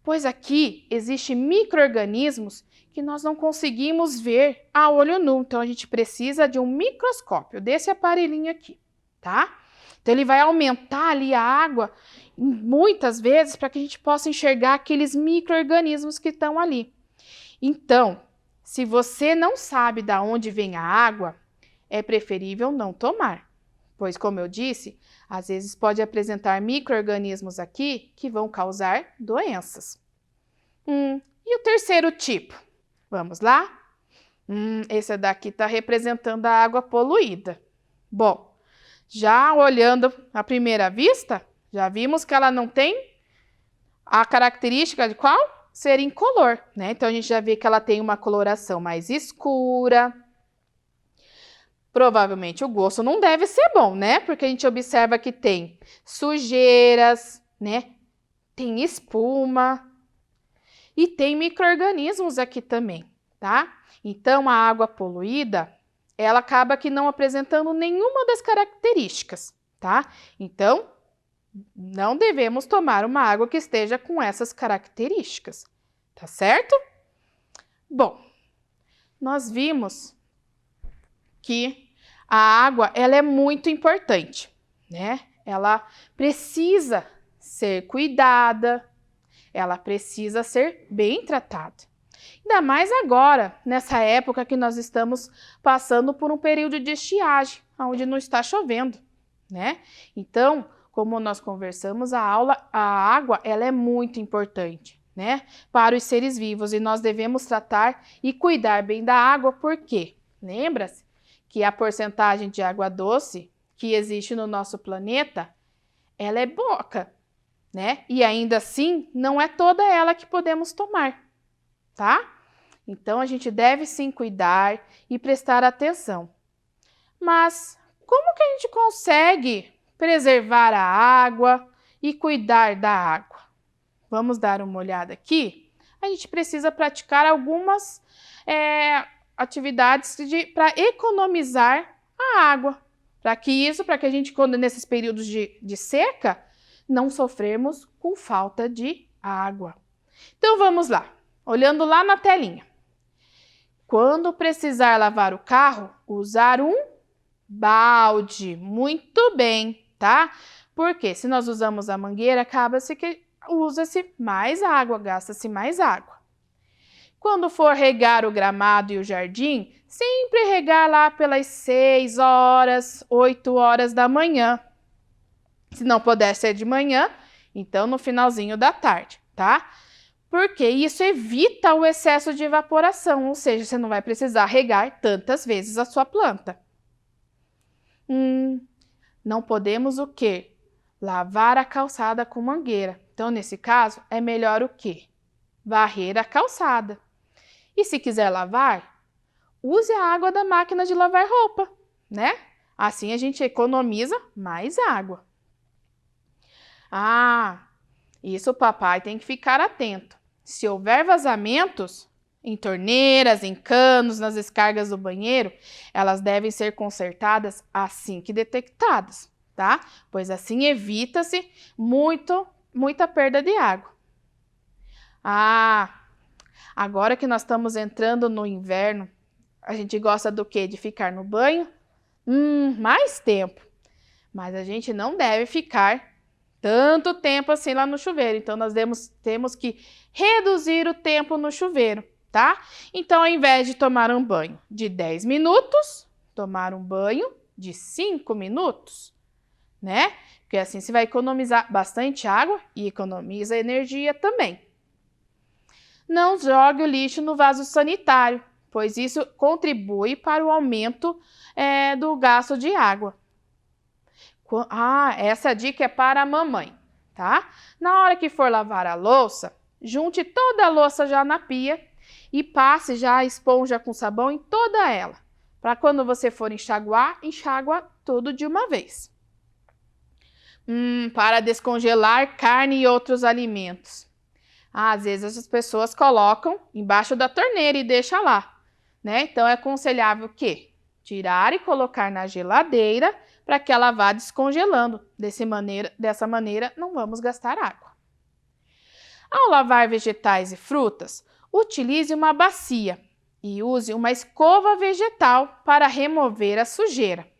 pois aqui existem micro-organismos que nós não conseguimos ver a olho nu. Então, a gente precisa de um microscópio, desse aparelhinho aqui, tá? Então, ele vai aumentar ali a água muitas vezes para que a gente possa enxergar aqueles micro-organismos que estão ali. Então, se você não sabe de onde vem a água, é preferível não tomar, pois, como eu disse, às vezes pode apresentar micro-organismos aqui que vão causar doenças. E o terceiro tipo? Vamos lá? Esse daqui está representando a água poluída. Bom, já olhando à primeira vista, já vimos que ela não tem a característica de qual? Ser incolor, né? Então, a gente já vê que ela tem uma coloração mais escura. Provavelmente o gosto não deve ser bom, né? Porque a gente observa que tem sujeiras, né? Tem espuma e tem micro-organismos aqui também, tá? Então, a água poluída, ela acaba que não apresentando nenhuma das características, tá? Então, não devemos tomar uma água que esteja com essas características, tá certo? Bom, nós vimos que a água, ela é muito importante, né? Ela precisa ser cuidada, ela precisa ser bem tratada. Ainda mais agora, nessa época que nós estamos passando por um período de estiagem, onde não está chovendo, né? Então, como nós conversamos, a água, ela é muito importante, né? Para os seres vivos, e nós devemos tratar e cuidar bem da água, porque lembra-se que a porcentagem de água doce que existe no nosso planeta, ela é pouca, né? E ainda assim, não é toda ela que podemos tomar, tá? Então, a gente deve sim cuidar e prestar atenção. Mas, como que a gente consegue preservar a água e cuidar da água? Vamos dar uma olhada aqui? A gente precisa praticar algumas atividades para economizar a água. Para que a gente, quando nesses períodos de seca, não sofrermos com falta de água. Então, vamos lá. Olhando lá na telinha. Quando precisar lavar o carro, usar um balde. Muito bem, tá? Porque se nós usamos a mangueira, acaba-se que usa-se mais água, gasta-se mais água. Quando for regar o gramado e o jardim, sempre regar lá pelas 6 horas, 8 horas da manhã. Se não puder ser de manhã, então no finalzinho da tarde, tá? Porque isso evita o excesso de evaporação, ou seja, você não vai precisar regar tantas vezes a sua planta. Não podemos o quê? Lavar a calçada com mangueira. Então, nesse caso, é melhor o quê? Varrer a calçada. E se quiser lavar, use a água da máquina de lavar roupa, né? Assim a gente economiza mais água. Isso o papai tem que ficar atento. Se houver vazamentos em torneiras, em canos, nas descargas do banheiro, elas devem ser consertadas assim que detectadas, tá? Pois assim evita-se muita perda de água. Agora que nós estamos entrando no inverno, a gente gosta do quê? De ficar no banho? Mais tempo. Mas a gente não deve ficar tanto tempo assim lá no chuveiro. Então, nós temos que reduzir o tempo no chuveiro, tá? Então, ao invés de tomar um banho de 10 minutos, tomar um banho de 5 minutos, né? Porque assim você vai economizar bastante água e economiza energia também. Não jogue o lixo no vaso sanitário, pois isso contribui para o aumento do gasto de água. Essa dica é para a mamãe, tá? Na hora que for lavar a louça, junte toda a louça já na pia e passe já a esponja com sabão em toda ela, para quando você for enxaguar, enxágua tudo de uma vez. Para descongelar carne e outros alimentos. Às vezes as pessoas colocam embaixo da torneira e deixam lá, né? Então é aconselhável que tirar e colocar na geladeira para que ela vá descongelando. Dessa maneira não vamos gastar água. Ao lavar vegetais e frutas, utilize uma bacia e use uma escova vegetal para remover a sujeira,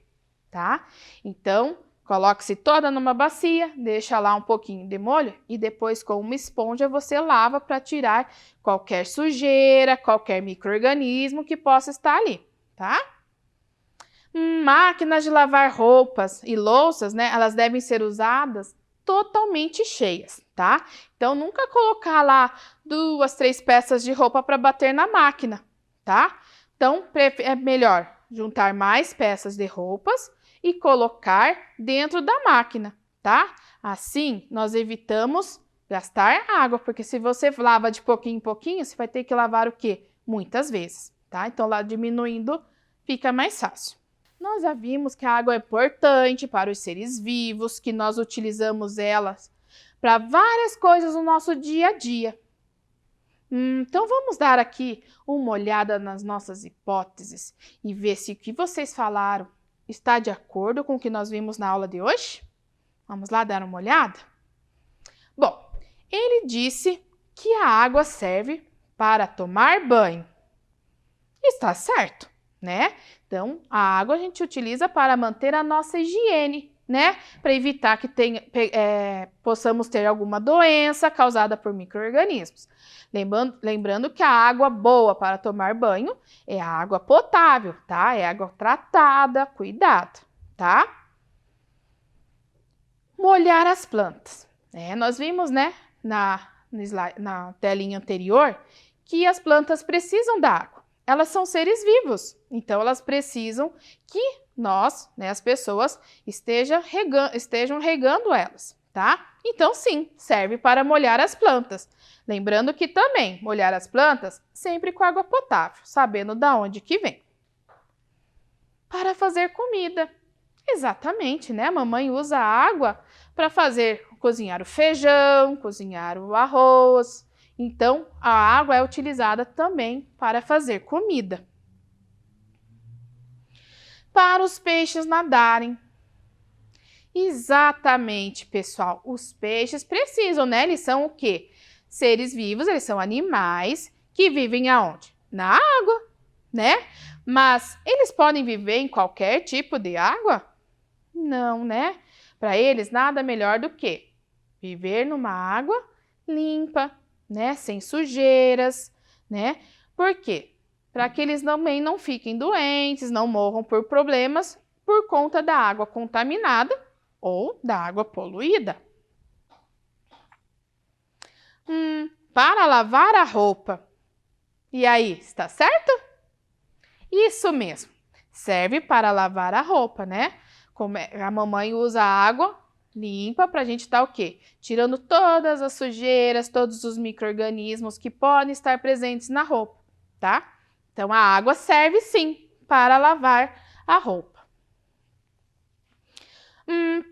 tá? Então, coloque-se toda numa bacia, deixa lá um pouquinho de molho e depois com uma esponja você lava para tirar qualquer sujeira, qualquer micro-organismo que possa estar ali, tá? Máquinas de lavar roupas e louças, né? Elas devem ser usadas totalmente cheias, tá? Então, nunca colocar lá 2, 3 peças de roupa para bater na máquina, tá? Então, é melhor juntar mais peças de roupas e colocar dentro da máquina, tá? Assim, nós evitamos gastar água, porque se você lava de pouquinho em pouquinho, você vai ter que lavar o quê? Muitas vezes, tá? Então, lá diminuindo, fica mais fácil. Nós já vimos que a água é importante para os seres vivos, que nós utilizamos elas para várias coisas no nosso dia a dia. Então, vamos dar aqui uma olhada nas nossas hipóteses e ver se o que vocês falaram está de acordo com o que nós vimos na aula de hoje? Vamos lá dar uma olhada? Bom, ele disse que a água serve para tomar banho. Está certo, né? Então, a água a gente utiliza para manter a nossa higiene, né? Para evitar que possamos ter alguma doença causada por micro-organismos. Lembrando que a água boa para tomar banho é a água potável, tá? É água tratada, cuidado, tá? Molhar as plantas. Nós vimos, né, na telinha anterior, que as plantas precisam da água. Elas são seres vivos, então elas precisam que nós, né, as pessoas, estejam regando elas, tá? Então, sim, serve para molhar as plantas. Lembrando que também molhar as plantas sempre com água potável, sabendo da onde que vem. Para fazer comida. Exatamente, né? A mamãe usa a água para cozinhar o feijão, cozinhar o arroz. Então, a água é utilizada também para fazer comida. Para os peixes nadarem. Exatamente, pessoal. Os peixes precisam, né? Eles são o quê? Seres vivos, eles são animais que vivem aonde? Na água, né? Mas eles podem viver em qualquer tipo de água? Não, né? Para eles, nada melhor do que viver numa água limpa, né? Sem sujeiras, né? Por quê? Para que eles também não fiquem doentes, não morram por problemas por conta da água contaminada ou da água poluída. Para lavar a roupa. E aí, está certo? Isso mesmo. Serve para lavar a roupa, né? A mamãe usa água limpa para a gente estar o quê? Tirando todas as sujeiras, todos os micro-organismos que podem estar presentes na roupa, tá? Então, a água serve sim para lavar a roupa.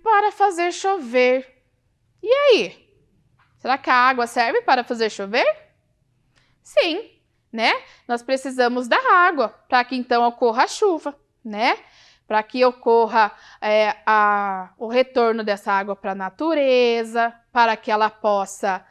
Para fazer chover. E aí? Será que a água serve para fazer chover? Sim, né? Nós precisamos da água para que então ocorra a chuva, né? Para que ocorra o retorno dessa água para a natureza, para que ela possa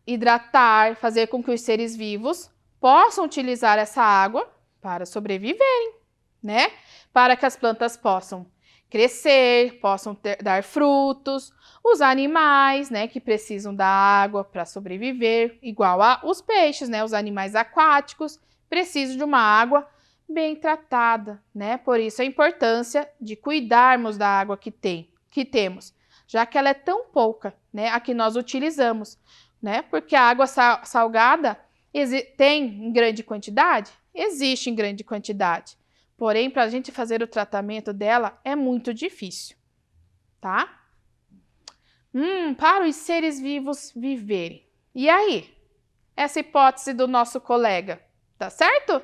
hidratar, fazer com que os seres vivos possam utilizar essa água para sobreviverem, né? Para que as plantas possam crescer, possam dar frutos, os animais, né, que precisam da água para sobreviver, igual os peixes, né, os animais aquáticos, precisam de uma água bem tratada, né? Por isso a importância de cuidarmos da água que temos, já que ela é tão pouca, né, a que nós utilizamos, né? Porque a água salgada tem em grande quantidade? Existe em grande quantidade. Porém, para a gente fazer o tratamento dela é muito difícil, tá? Para os seres vivos viverem. E aí? Essa hipótese do nosso colega, tá certo?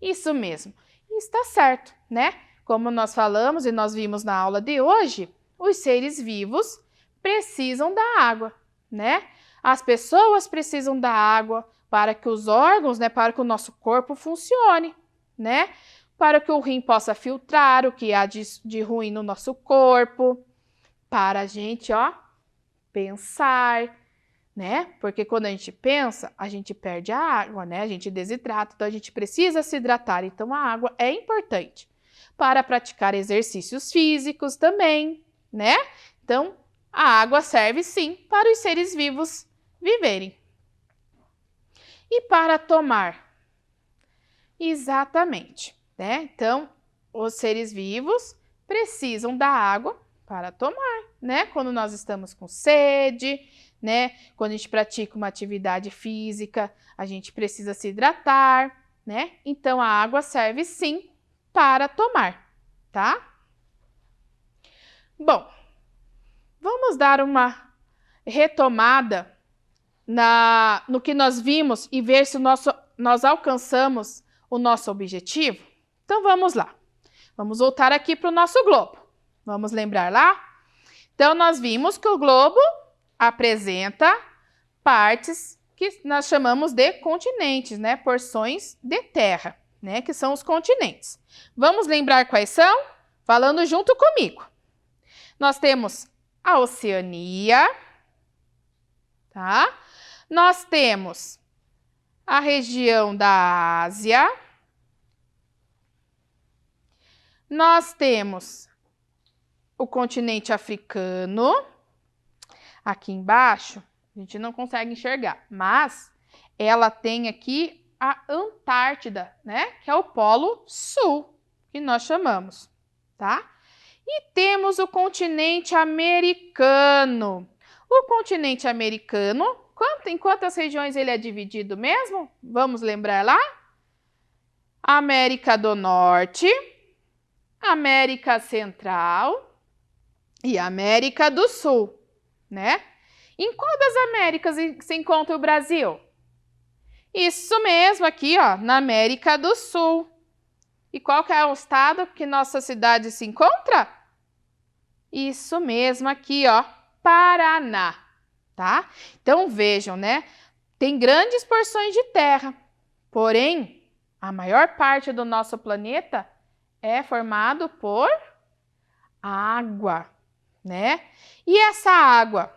Isso mesmo, está certo, né? como nós falamos e nós vimos na aula de hoje, os seres vivos precisam da água, né? As pessoas precisam da água para que os órgãos, né, para que o nosso corpo funcione, né? Para que o rim possa filtrar o que há de ruim no nosso corpo, para a gente, ó, pensar, né? Porque quando a gente pensa, a gente perde a água, né? A gente desidrata, então a gente precisa se hidratar. Então a água é importante para praticar exercícios físicos também, né? Então a água serve sim para os seres vivos viverem. E para tomar? Exatamente, né? Então os seres vivos precisam da água para tomar, né? Quando nós estamos com sede, né? Quando a gente pratica uma atividade física, a gente precisa se hidratar, né? Então a água serve sim para tomar, tá? Bom, vamos dar uma retomada no que nós vimos e ver se nós alcançamos o nosso objetivo? Então vamos lá. Vamos voltar aqui para o nosso globo. Vamos lembrar lá? Então nós vimos que o globo apresenta partes que nós chamamos de continentes, né? Porções de terra, né? Que são os continentes. Vamos lembrar quais são? Falando junto comigo. Nós temos a Oceania, tá? Nós temos a região da Ásia. Nós temos o continente africano. Aqui embaixo, a gente não consegue enxergar, mas ela tem aqui a Antártida, né? Que é o Polo Sul, que nós chamamos, tá? E temos o continente americano. O continente americano, em quantas regiões ele é dividido mesmo? Vamos lembrar lá? América do Norte, América Central e América do Sul, né? Em qual das Américas se encontra o Brasil? Isso mesmo, aqui, ó, na América do Sul. E qual que é o estado que nossa cidade se encontra? Isso mesmo, aqui, ó, Paraná, tá? Então vejam, né? Tem grandes porções de terra, porém, a maior parte do nosso planeta é formado por água, né? E essa água,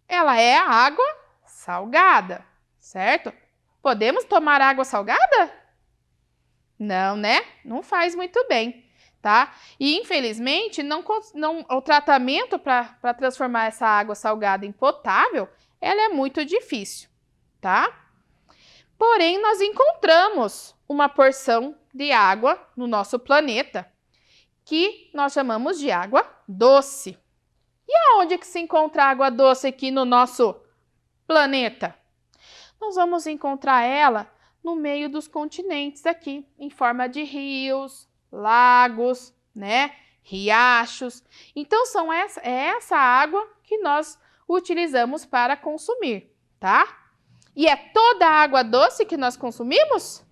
ela é água salgada, certo? Podemos tomar água salgada? Não, né? Não faz muito bem, tá? E infelizmente, o tratamento para transformar essa água salgada em potável, ela é muito difícil, tá? Porém, nós encontramos uma porção de água no nosso planeta que nós chamamos de água doce. E aonde que se encontra água doce aqui no nosso planeta? Nós vamos encontrar ela no meio dos continentes aqui, em forma de rios, lagos, né? Riachos. Então, é essa água que nós utilizamos para consumir, tá? E é toda a água doce que nós consumimos?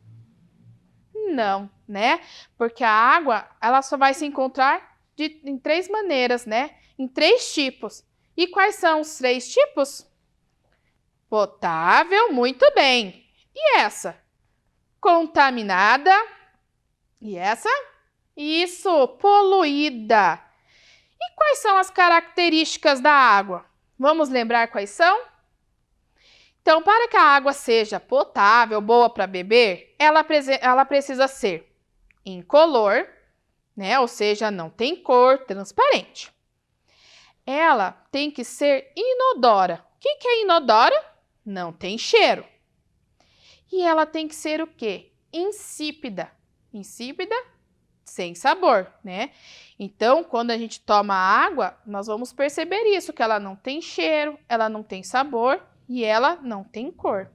Não, né? Porque a água, ela só vai se encontrar em 3 maneiras, né? Em 3 tipos. E quais são os 3 tipos? Potável, muito bem. E essa? Contaminada. E essa? Isso, poluída. E quais são as características da água? Vamos lembrar quais são? Então, para que a água seja potável, boa para beber, ela precisa ser incolor, né? Ou seja, não tem cor, transparente. Ela tem que ser inodora. O que é inodora? Não tem cheiro. E ela tem que ser o quê? Insípida. Insípida, sem sabor, né? Então, quando a gente toma água, nós vamos perceber isso, que ela não tem cheiro, ela não tem sabor e ela não tem cor.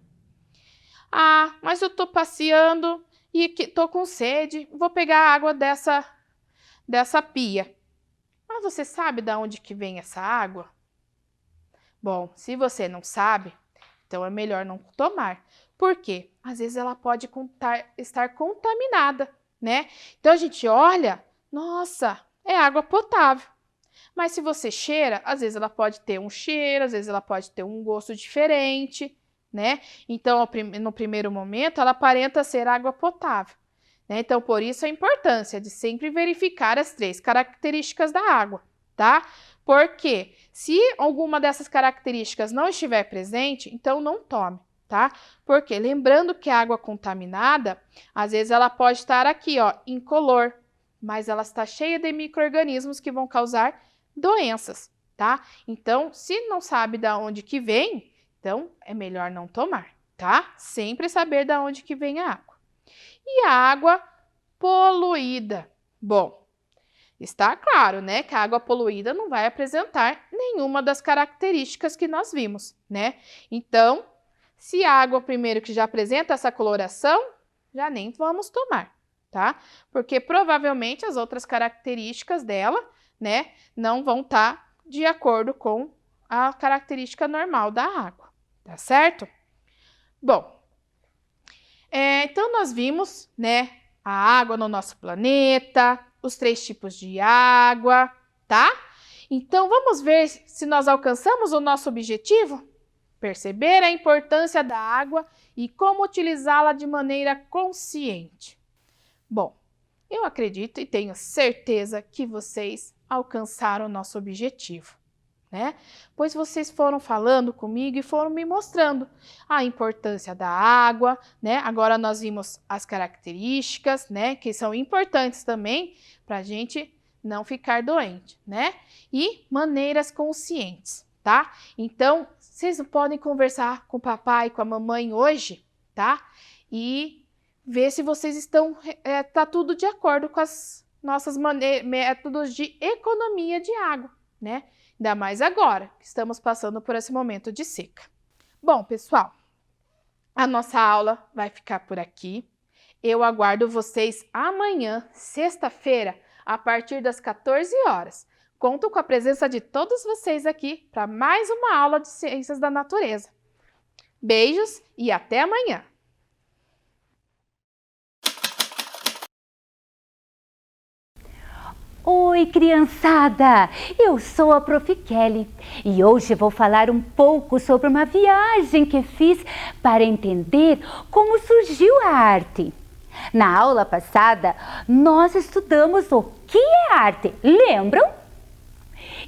Ah, mas eu tô passeando e tô com sede, vou pegar a água dessa pia. Mas você sabe de onde que vem essa água? Bom, se você não sabe, então é melhor não tomar. Por quê? Às vezes ela pode estar contaminada, né? Então a gente olha nossa, é água potável. Mas se você cheira, às vezes ela pode ter um cheiro, às vezes ela pode ter um gosto diferente, né? Então, no primeiro momento, ela aparenta ser água potável, né? Então, por isso a importância de sempre verificar as 3 características da água, tá? Porque se alguma dessas características não estiver presente, então não tome, tá? Porque lembrando que a água contaminada, às vezes ela pode estar aqui, ó, incolor, mas ela está cheia de micro-organismos que vão causar doenças, tá? Então, se não sabe de onde que vem, então é melhor não tomar, tá? Sempre saber de onde que vem a água. E a água poluída? Bom, está claro, né, que a água poluída não vai apresentar nenhuma das características que nós vimos, né? Então, se a água primeiro que já apresenta essa coloração, já nem vamos tomar, tá? Porque provavelmente as outras características dela, né, não vão estar de acordo com a característica normal da água, tá certo? Bom, então nós vimos, né, a água no nosso planeta, os 3 tipos de água, tá? Então vamos ver se nós alcançamos o nosso objetivo? Perceber a importância da água e como utilizá-la de maneira consciente. Bom, eu acredito e tenho certeza que vocês alcançaram o nosso objetivo, né? Pois vocês foram falando comigo e foram me mostrando a importância da água, né? Agora nós vimos as características, né? Que são importantes também para a gente não ficar doente, né? E maneiras conscientes, tá? Então, vocês podem conversar com o papai e com a mamãe hoje, tá? E ver se vocês estão, tá tudo de acordo com as nossos métodos de economia de água, né? Ainda mais agora, que estamos passando por esse momento de seca. Bom, pessoal, a nossa aula vai ficar por aqui. Eu aguardo vocês amanhã, sexta-feira, a partir das 14 horas. Conto com a presença de todos vocês aqui para mais uma aula de Ciências da Natureza. Beijos e até amanhã! Oi, criançada! Eu sou a Prof. Kelly e hoje vou falar um pouco sobre uma viagem que fiz para entender como surgiu a arte. Na aula passada, nós estudamos o que é arte, lembram?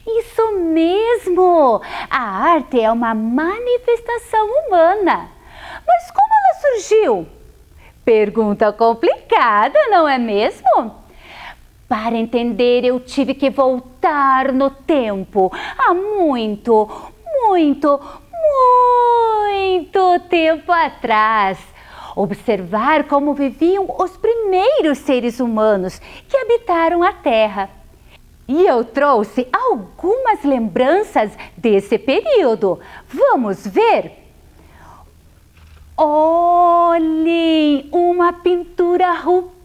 Isso mesmo! A arte é uma manifestação humana. Mas como ela surgiu? Pergunta complicada, não é mesmo? Para entender, eu tive que voltar no tempo, há muito tempo atrás. Observar como viviam os primeiros seres humanos que habitaram a Terra. E eu trouxe algumas lembranças desse período. Vamos ver? Olhem, uma pintura rupestre!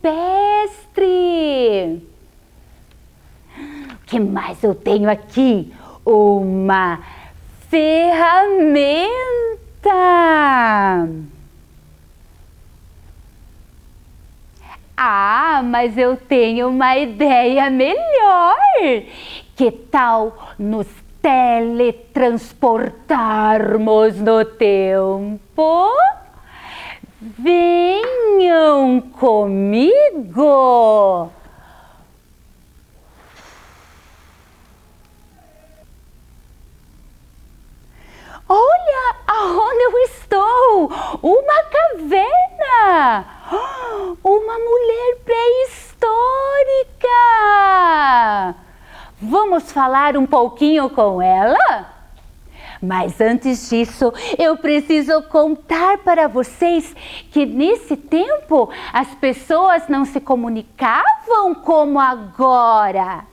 O que mais eu tenho aqui? Uma ferramenta! Ah, mas eu tenho uma ideia melhor! Que tal nos teletransportarmos no tempo? Venham comigo! Olha aonde eu estou! Uma caverna! Uma mulher pré-histórica! Vamos falar um pouquinho com ela? Mas antes disso, eu preciso contar para vocês que nesse tempo as pessoas não se comunicavam como agora.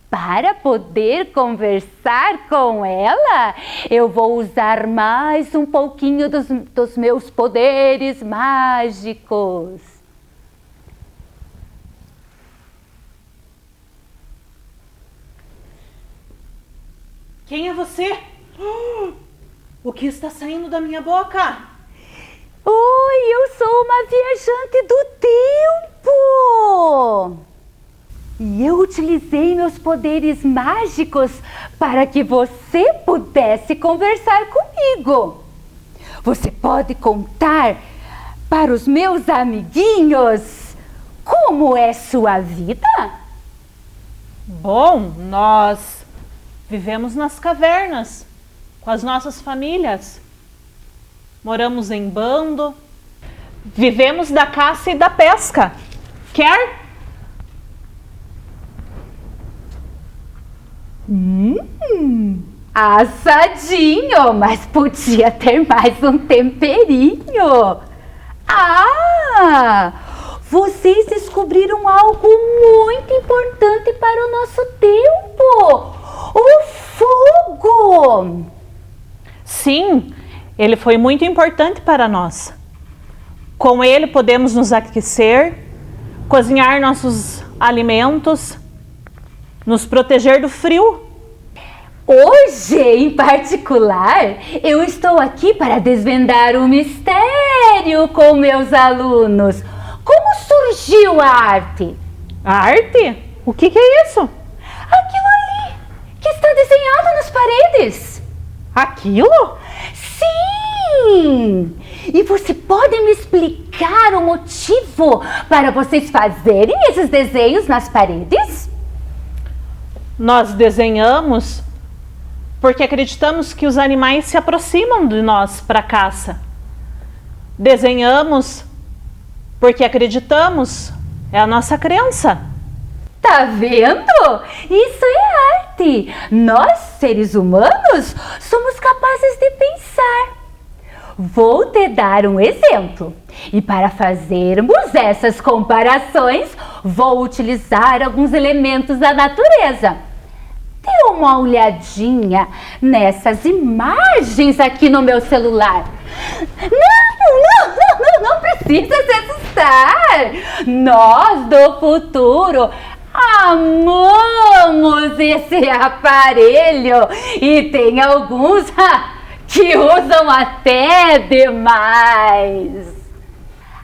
Para poder conversar com ela, eu vou usar mais um pouquinho dos meus poderes mágicos. Quem é você? O que está saindo da minha boca? Oi, eu sou uma viajante do tempo! E eu utilizei meus poderes mágicos para que você pudesse conversar comigo. Você pode contar para os meus amiguinhos como é sua vida? Bom, nós vivemos nas cavernas com as nossas famílias. Moramos em bando. Vivemos da caça e da pesca. Quer? Assadinho, mas podia ter mais um temperinho. Ah, vocês descobriram algo muito importante para o nosso tempo: o fogo. Sim, ele foi muito importante para nós. Com ele podemos nos aquecer, cozinhar nossos alimentos, nos proteger do frio. Hoje, em particular, eu estou aqui para desvendar um mistério com meus alunos. Como surgiu a arte? A arte? O que é isso? Aquilo ali, que está desenhado nas paredes. Aquilo? Sim! E você pode me explicar o motivo para vocês fazerem esses desenhos nas paredes? Nós desenhamos porque acreditamos que os animais se aproximam de nós para caça. Desenhamos porque acreditamos, é a nossa crença. Tá vendo? Isso é arte. Nós, seres humanos, somos capazes de pensar. Vou te dar um exemplo. E para fazermos essas comparações, vou utilizar alguns elementos da natureza. Dê uma olhadinha nessas imagens aqui no meu celular. Não precisa se assustar. Nós do futuro amamos esse aparelho e tem alguns que usam até demais.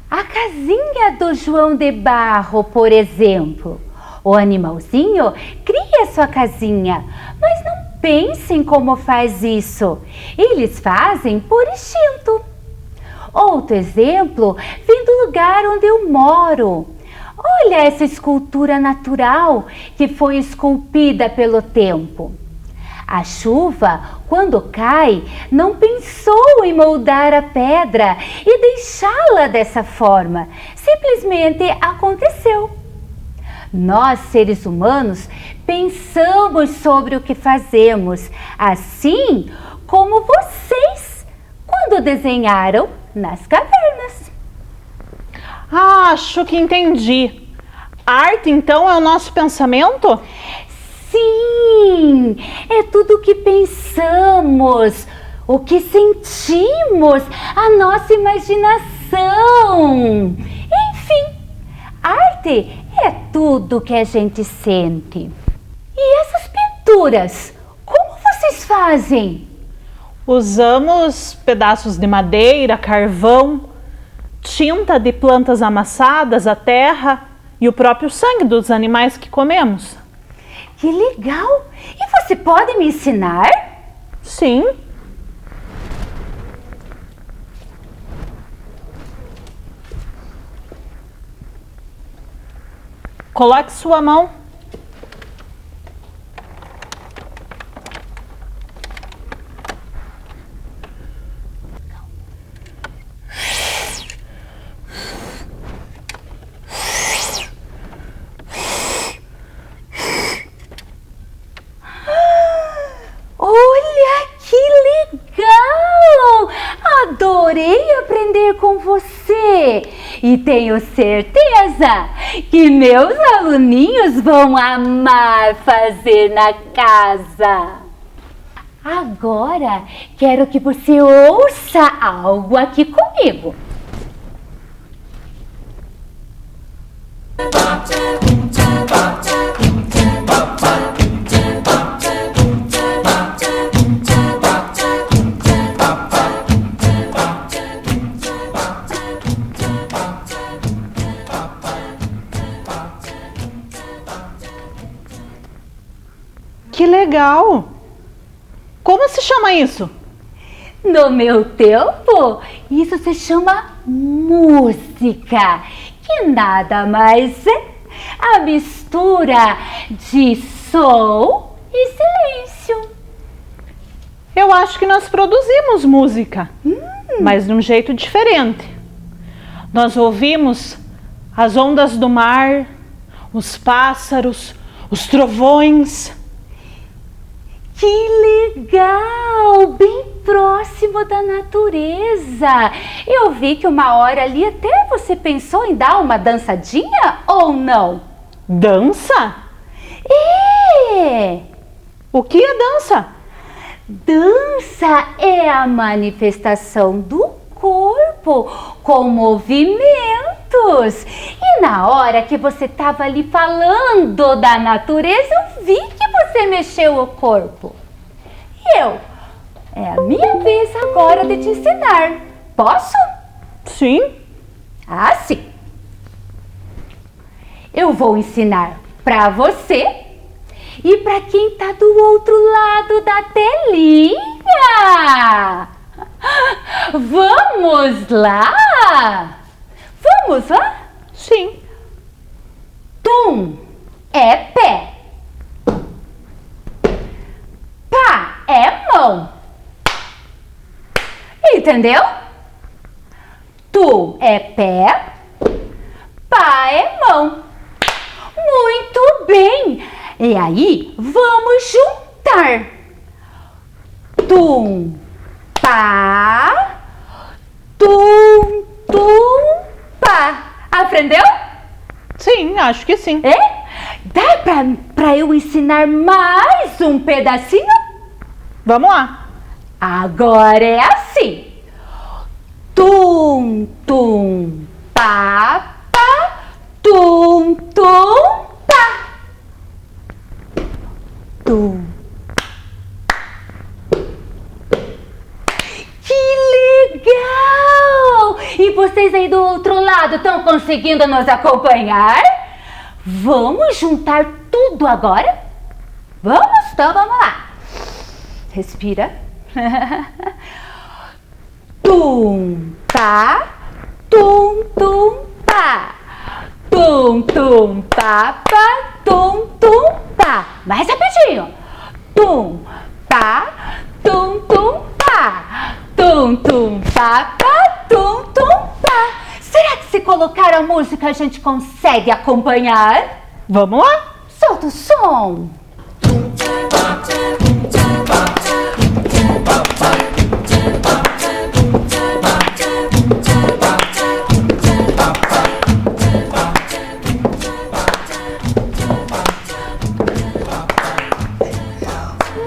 A casinha do João de Barro, por exemplo. O animalzinho cria sua casinha, mas não pensem como faz isso. Eles fazem por instinto. Outro exemplo vem do lugar onde eu moro. Olha essa escultura natural que foi esculpida pelo tempo. A chuva, quando cai, não pensou em moldar a pedra e deixá-la dessa forma. Simplesmente aconteceu. Nós, seres humanos, pensamos sobre o que fazemos, assim como vocês, quando desenharam nas cavernas. Acho que entendi. A arte, então, é o nosso pensamento? Sim, é tudo o que pensamos, o que sentimos, a nossa imaginação. Enfim, arte é tudo que a gente sente. E essas pinturas, como vocês fazem? Usamos pedaços de madeira, carvão, tinta de plantas amassadas, a terra e o próprio sangue dos animais que comemos. Que legal! E você pode me ensinar? Sim. Coloque sua mão. Olha que legal! Adorei aprender com você e tenho certeza que meus aluninhos vão amar fazer na casa. Agora quero que você ouça algo aqui comigo. legal! Como se chama isso? No meu tempo, isso se chama música, que nada mais é a mistura de som e silêncio. Eu acho que nós produzimos música, mas de um jeito diferente. Nós ouvimos as ondas do mar, os pássaros, os trovões. Que legal! Bem próximo da natureza. Eu vi que uma hora ali até você pensou em dar uma dançadinha ou não? Dança? É! O que é dança? Dança é a manifestação do corpo com movimentos. E na hora que você estava ali falando da natureza, eu vi que você mexeu o corpo. E é a minha vez agora de te ensinar. Posso? Sim. Ah, sim. Eu vou ensinar para você e para quem está do outro lado da telinha. Vamos lá? Vamos lá? Sim. Tum é pé. Pá é mão. Entendeu? Tum é pé. Pá é mão. Muito bem. E aí, vamos juntar. Tum, pá. Tum, tum, pá. Aprendeu? Sim, acho que sim. É? Dá pra eu ensinar mais um pedacinho? Vamos lá. Agora é assim. Tum, tum, pá, pá. Tum, tum, pá. Tum. Que legal! E vocês aí do outro lado estão conseguindo nos acompanhar? Vamos juntar tudo agora? Vamos? Então vamos lá. Respira. Tum, tá. Tum, tum, pá. Tum, tum, pá, pá. Tum, tum, pá. Mais rapidinho. Tum, pá. Tum, tum, pá. Tum, tum, pá, pá. Tum, tum, pá. Será que se colocar a música a gente consegue acompanhar? Vamos lá. Solta o som.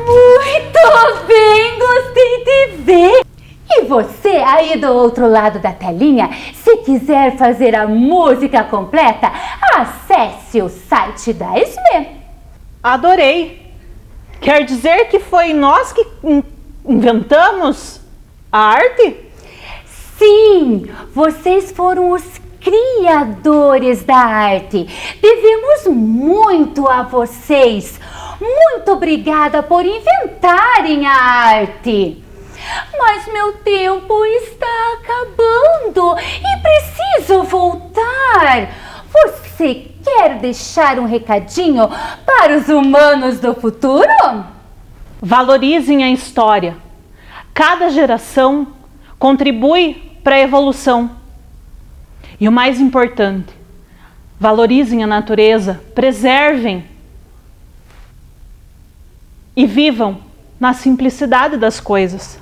Muito bem, gostei de ver. E você aí do outro lado da telinha, se quiser fazer a música completa, acesse o site da ESME. Adorei. Quer dizer que foi nós que inventamos a arte? Sim, vocês foram os criadores da arte. Devemos muito a vocês. Muito obrigada por inventarem a arte. Mas meu tempo está acabando e preciso voltar. Você quer deixar um recadinho para os humanos do futuro? Valorizem a história. Cada geração contribui para a evolução. E o mais importante, valorizem a natureza, preservem e vivam na simplicidade das coisas.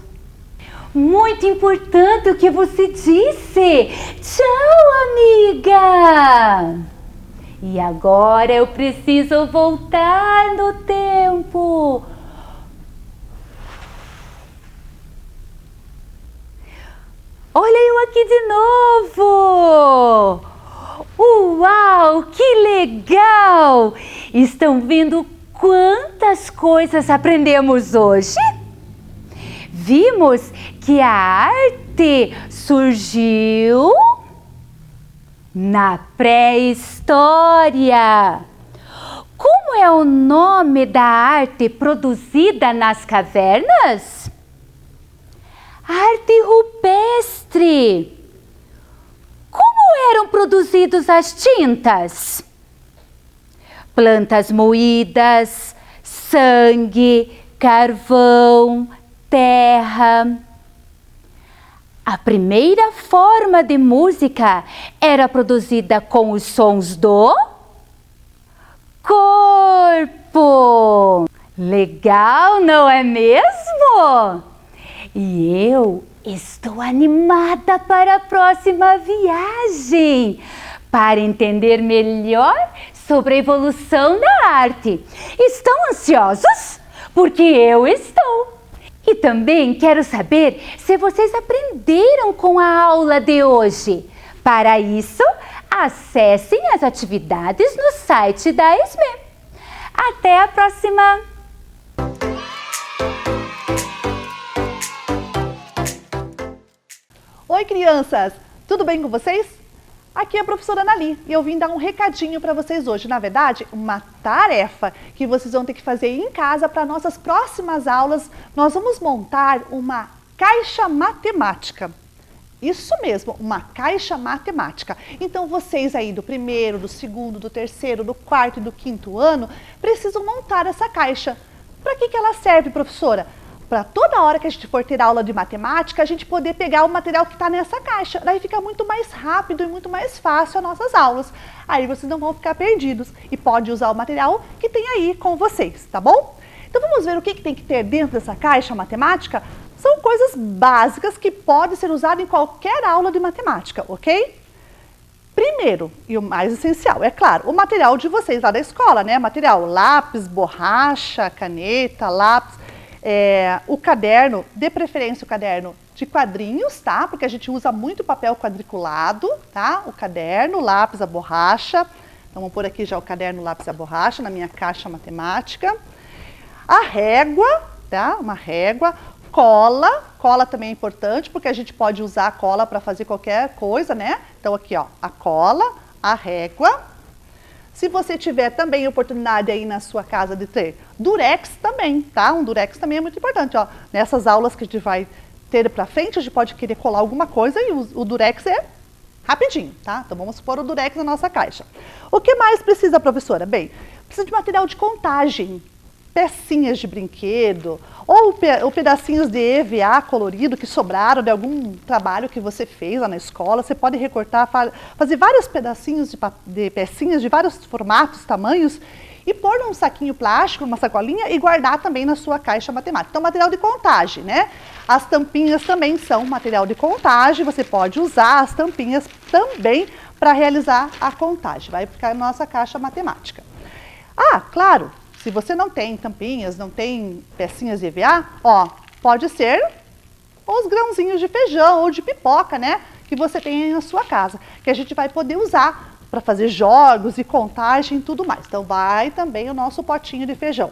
Muito importante o que você disse. Tchau, amiga. E agora eu preciso voltar no tempo. Olha eu aqui de novo. Uau, que legal! Estão vendo quantas coisas aprendemos hoje? Vimos que a arte surgiu na pré-história. Como como é o nome da arte produzida nas cavernas? Arte rupestre. Como eram produzidos as tintas? Plantas moídas, sangue, carvão, terra. A primeira forma de música era produzida com os sons do corpo. Legal, não é mesmo? E eu estou animada para a próxima viagem, para entender melhor sobre a evolução da arte. Estão ansiosos? Porque eu estou. E também quero saber se vocês aprenderam com a aula de hoje. Para isso, acessem as atividades no site da ESME. Até a próxima! Oi, crianças! Tudo bem com vocês? Aqui é a professora Anali e eu vim dar um recadinho para vocês hoje. Na verdade, uma tarefa que vocês vão ter que fazer em casa para nossas próximas aulas. Nós vamos montar uma caixa matemática. Isso mesmo, uma caixa matemática. Então, vocês aí do primeiro, do segundo, do terceiro, do quarto e do quinto ano precisam montar essa caixa. Para que ela serve, professora? Para toda hora que a gente for ter aula de matemática, a gente poder pegar o material que está nessa caixa. Daí fica muito mais rápido e muito mais fácil as nossas aulas. Aí vocês não vão ficar perdidos e pode usar o material que tem aí com vocês, tá bom? Então vamos ver o que tem que ter dentro dessa caixa matemática? São coisas básicas que podem ser usadas em qualquer aula de matemática, ok? Primeiro, e o mais essencial, é claro, o material de vocês lá da escola, né? Material lápis, borracha, caneta, lápis. O caderno, de preferência o caderno de quadrinhos, tá? Porque a gente usa muito papel quadriculado, tá? O caderno, o lápis, a borracha. Então, vamos pôr aqui já o caderno, o lápis e a borracha na minha caixa matemática. A régua, tá? Uma régua. Cola também é importante, porque a gente pode usar a cola para fazer qualquer coisa, né? Então, aqui, ó, a cola, a régua. Se você tiver também oportunidade aí na sua casa de ter durex também, tá? Um durex também é muito importante, ó. Nessas aulas que a gente vai ter pra frente, a gente pode querer colar alguma coisa e o durex é rapidinho, tá? Então vamos pôr o durex na nossa caixa. O que mais precisa, professora? Bem, precisa de material de contagem, pecinhas de brinquedo, ou pedacinhos de EVA colorido que sobraram de algum trabalho que você fez lá na escola. Você pode recortar, fazer vários pedacinhos de pecinhas de vários formatos, tamanhos, e pôr num saquinho plástico, uma sacolinha, e guardar também na sua caixa matemática. Então, material de contagem, né? As tampinhas também são material de contagem, você pode usar as tampinhas também para realizar a contagem. Vai ficar na nossa caixa matemática. Ah, claro! Se você não tem tampinhas, não tem pecinhas de EVA, ó, pode ser os grãozinhos de feijão ou de pipoca, né? Que você tem aí na sua casa, que a gente vai poder usar para fazer jogos e contagem e tudo mais. Então, vai também o nosso potinho de feijão.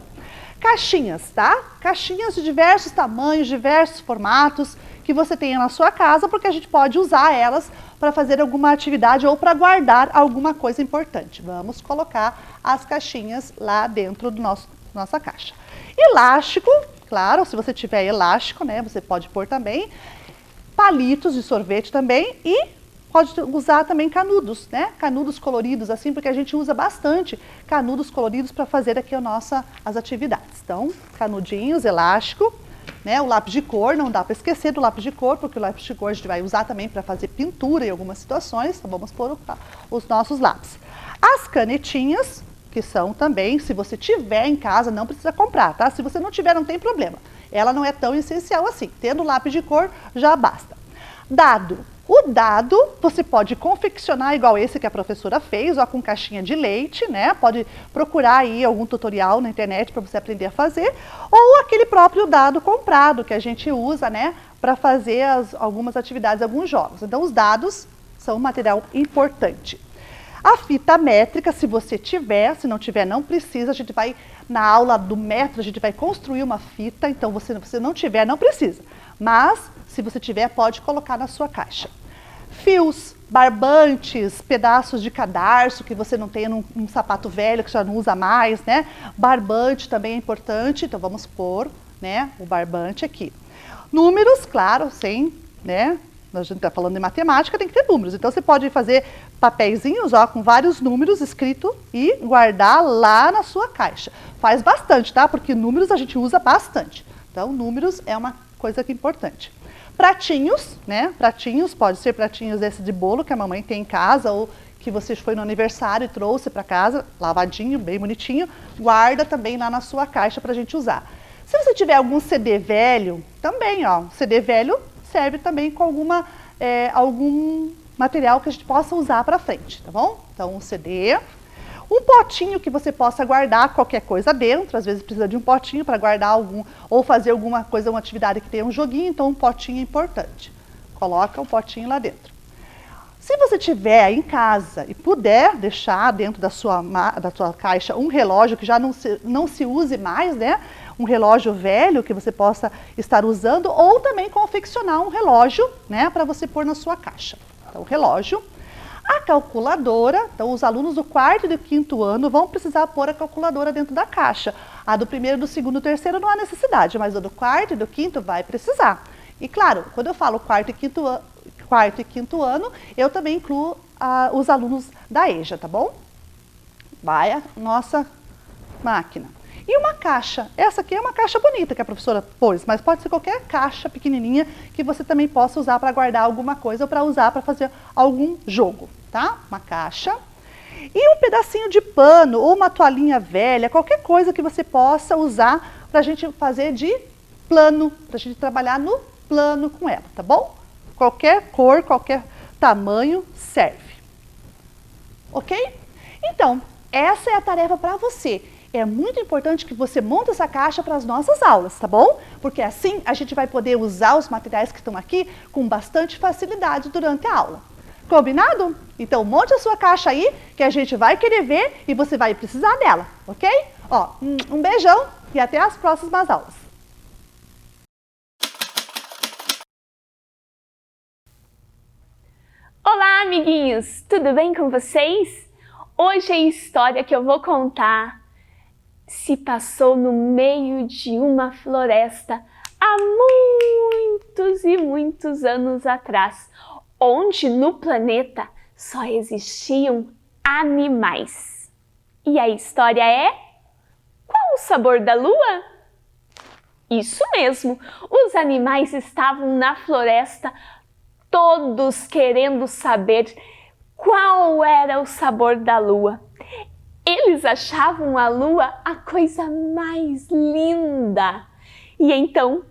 Caixinhas, tá? Caixinhas de diversos tamanhos, diversos formatos que você tenha na sua casa, porque a gente pode usar elas para fazer alguma atividade ou para guardar alguma coisa importante. Vamos colocar as caixinhas lá dentro do nossa caixa. Elástico, claro, se você tiver elástico, né, você pode pôr também. Palitos de sorvete também e pode usar também canudos, né? Canudos coloridos, assim, porque a gente usa bastante canudos coloridos para fazer aqui as atividades. Então, canudinhos, elástico, né? O lápis de cor, não dá para esquecer do lápis de cor, porque o lápis de cor a gente vai usar também para fazer pintura em algumas situações. Então, vamos pôr os nossos lápis. As canetinhas, que são também, se você tiver em casa, não precisa comprar, tá? Se você não tiver, não tem problema. Ela não é tão essencial assim. Tendo lápis de cor, já basta. Dado. O dado, você pode confeccionar igual esse que a professora fez, ó, com caixinha de leite, né? Pode procurar aí algum tutorial na internet para você aprender a fazer, ou aquele próprio dado comprado que a gente usa, né, para fazer algumas atividades, alguns jogos. Então, os dados são um material importante. A fita métrica, se você tiver, se não tiver, não precisa, a gente vai, na aula do metro, a gente vai construir uma fita, então se você não tiver, não precisa. Mas, se você tiver, pode colocar na sua caixa. Fios barbantes, pedaços de cadarço que você não tem num sapato velho que já não usa mais, né? Barbante também é importante, então vamos pôr, né, o barbante aqui. Números, claro, sem, né? A gente está falando de matemática, tem que ter números. Então você pode fazer papeizinhos, ó, com vários números escritos e guardar lá na sua caixa. Faz bastante, tá? Porque números a gente usa bastante. Então, números é uma coisa que é importante. Pratinhos, né? Pratinhos, pode ser pratinhos desse de bolo que a mamãe tem em casa ou que você foi no aniversário e trouxe para casa, lavadinho, bem bonitinho. Guarda também lá na sua caixa para a gente usar. Se você tiver algum CD velho, também, ó, CD velho serve também com algum material que a gente possa usar para frente, tá bom? Então, um CD, um potinho que você possa guardar qualquer coisa dentro, às vezes precisa de um potinho para guardar algum, ou fazer alguma coisa, uma atividade que tenha um joguinho, então um potinho é importante. Coloca um potinho lá dentro. Se você tiver em casa e puder deixar dentro da sua caixa um relógio que já não se use mais, né? Um relógio velho que você possa estar usando, ou também confeccionar um relógio, né, para você pôr na sua caixa. Então, o relógio. A calculadora, então os alunos do 4º e do 5º ano vão precisar pôr a calculadora dentro da caixa. A do 1º, do 2º e do 3º não há necessidade, mas a do 4º e do 5º vai precisar. E claro, quando eu falo 4º e 5º ano, eu também incluo os alunos da EJA, tá bom? Vai a nossa máquina. E uma caixa, essa aqui é uma caixa bonita que a professora pôs, mas pode ser qualquer caixa pequenininha que você também possa usar para guardar alguma coisa ou para usar para fazer algum jogo, tá? Uma caixa. E um pedacinho de pano ou uma toalhinha velha, qualquer coisa que você possa usar para a gente fazer de plano, para a gente trabalhar no plano com ela, tá bom? Qualquer cor, qualquer tamanho serve. Ok? Então, essa é a tarefa para você. É muito importante que você monte essa caixa para as nossas aulas, tá bom? Porque assim a gente vai poder usar os materiais que estão aqui com bastante facilidade durante a aula. Combinado? Então monte a sua caixa aí, que a gente vai querer ver e você vai precisar dela, ok? Ó, um beijão e até as próximas aulas. Olá, amiguinhos! Tudo bem com vocês? Hoje a história que eu vou contar se passou no meio de uma floresta há muitos e muitos anos atrás, onde no planeta só existiam animais. E a história é: qual o sabor da lua? Isso mesmo, os animais estavam na floresta, todos querendo saber qual era o sabor da lua. Eles achavam a lua a coisa mais linda. E então,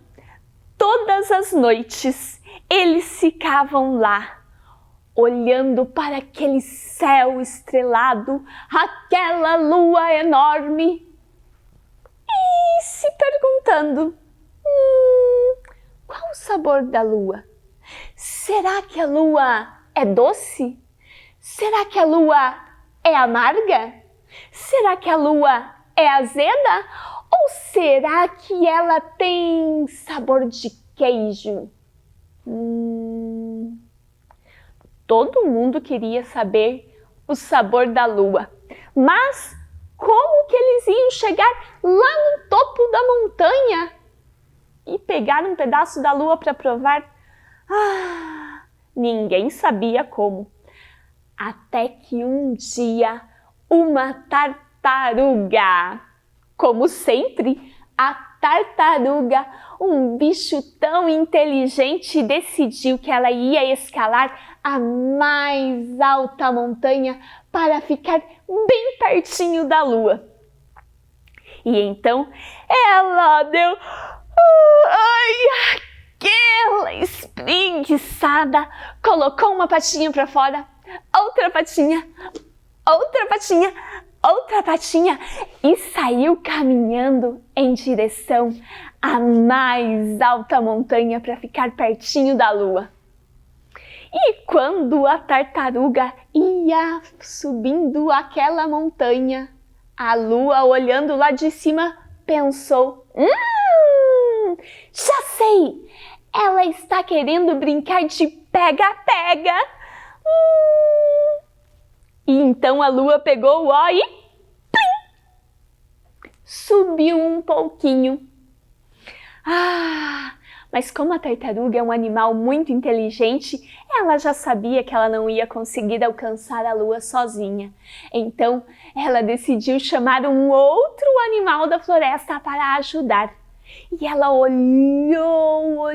todas as noites, eles ficavam lá, olhando para aquele céu estrelado, aquela lua enorme, e se perguntando: qual o sabor da lua? Será que a lua é doce? Será que a lua é amarga? Será que a lua é azeda? Ou será que ela tem sabor de queijo? Todo mundo queria saber o sabor da lua. Mas como que eles iam chegar lá no topo da montanha e pegar um pedaço da lua para provar? Ninguém sabia como. Até que um dia uma tartaruga, como sempre, a tartaruga, um bicho tão inteligente, decidiu que ela ia escalar a mais alta montanha para ficar bem pertinho da lua. E então ela deu aquela espreguiçada, colocou uma patinha para fora, outra patinha, outra patinha, outra patinha e saiu caminhando em direção à mais alta montanha para ficar pertinho da lua. E quando a tartaruga ia subindo aquela montanha, a lua, olhando lá de cima, pensou: já sei! Ela está querendo brincar de pega-pega. E então a lua pegou o ó e plim, subiu um pouquinho. Mas como a tartaruga é um animal muito inteligente, ela já sabia que ela não ia conseguir alcançar a lua sozinha. Então, ela decidiu chamar um outro animal da floresta para ajudar. E ela olhou,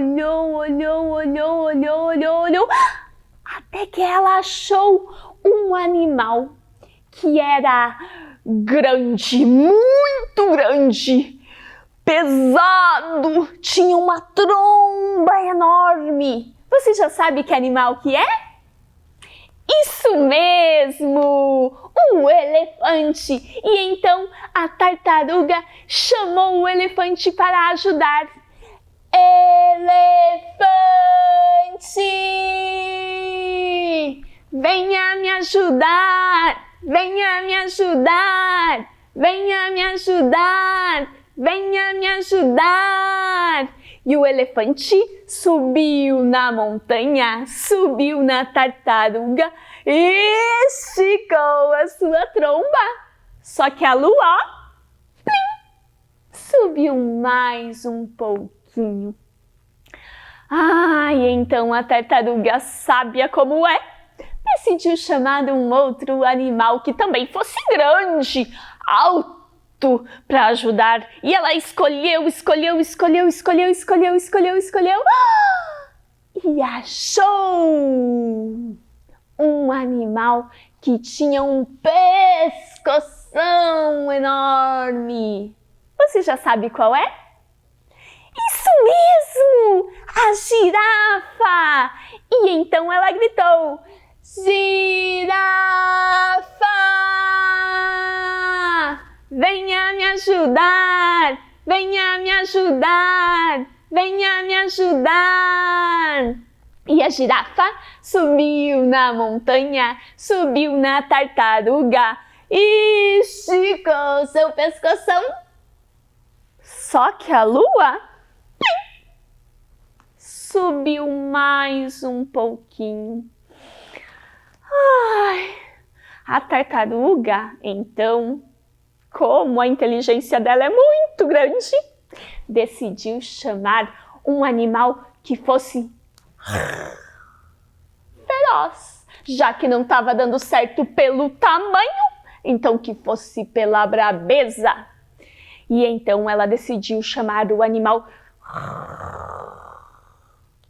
até que ela achou um animal que era grande, muito grande, pesado, tinha uma tromba enorme. Você já sabe que animal que é? Isso mesmo! Um elefante! E então a tartaruga chamou o elefante para ajudar. Elefante! Venha me ajudar! Venha me ajudar! Venha me ajudar! Venha me ajudar! E o elefante subiu na montanha, subiu na tartaruga e esticou a sua tromba. Só que a lua, plim, subiu mais um pouquinho. E então a tartaruga, sábia como é, decidiu chamar um outro animal que também fosse grande, alto, para ajudar. E ela escolheu e achou um animal que tinha um pescoção enorme. Você já sabe qual é? Isso mesmo! A girafa! E então ela gritou: girafa! Venha me ajudar! Venha me ajudar! Venha me ajudar! E a girafa subiu na montanha, subiu na tartaruga e esticou seu pescoção. Só que a lua, plim, subiu mais um pouquinho. A tartaruga, então, como a inteligência dela é muito grande, decidiu chamar um animal que fosse feroz, já que não estava dando certo pelo tamanho, então que fosse pela brabeza. E então ela decidiu chamar o animal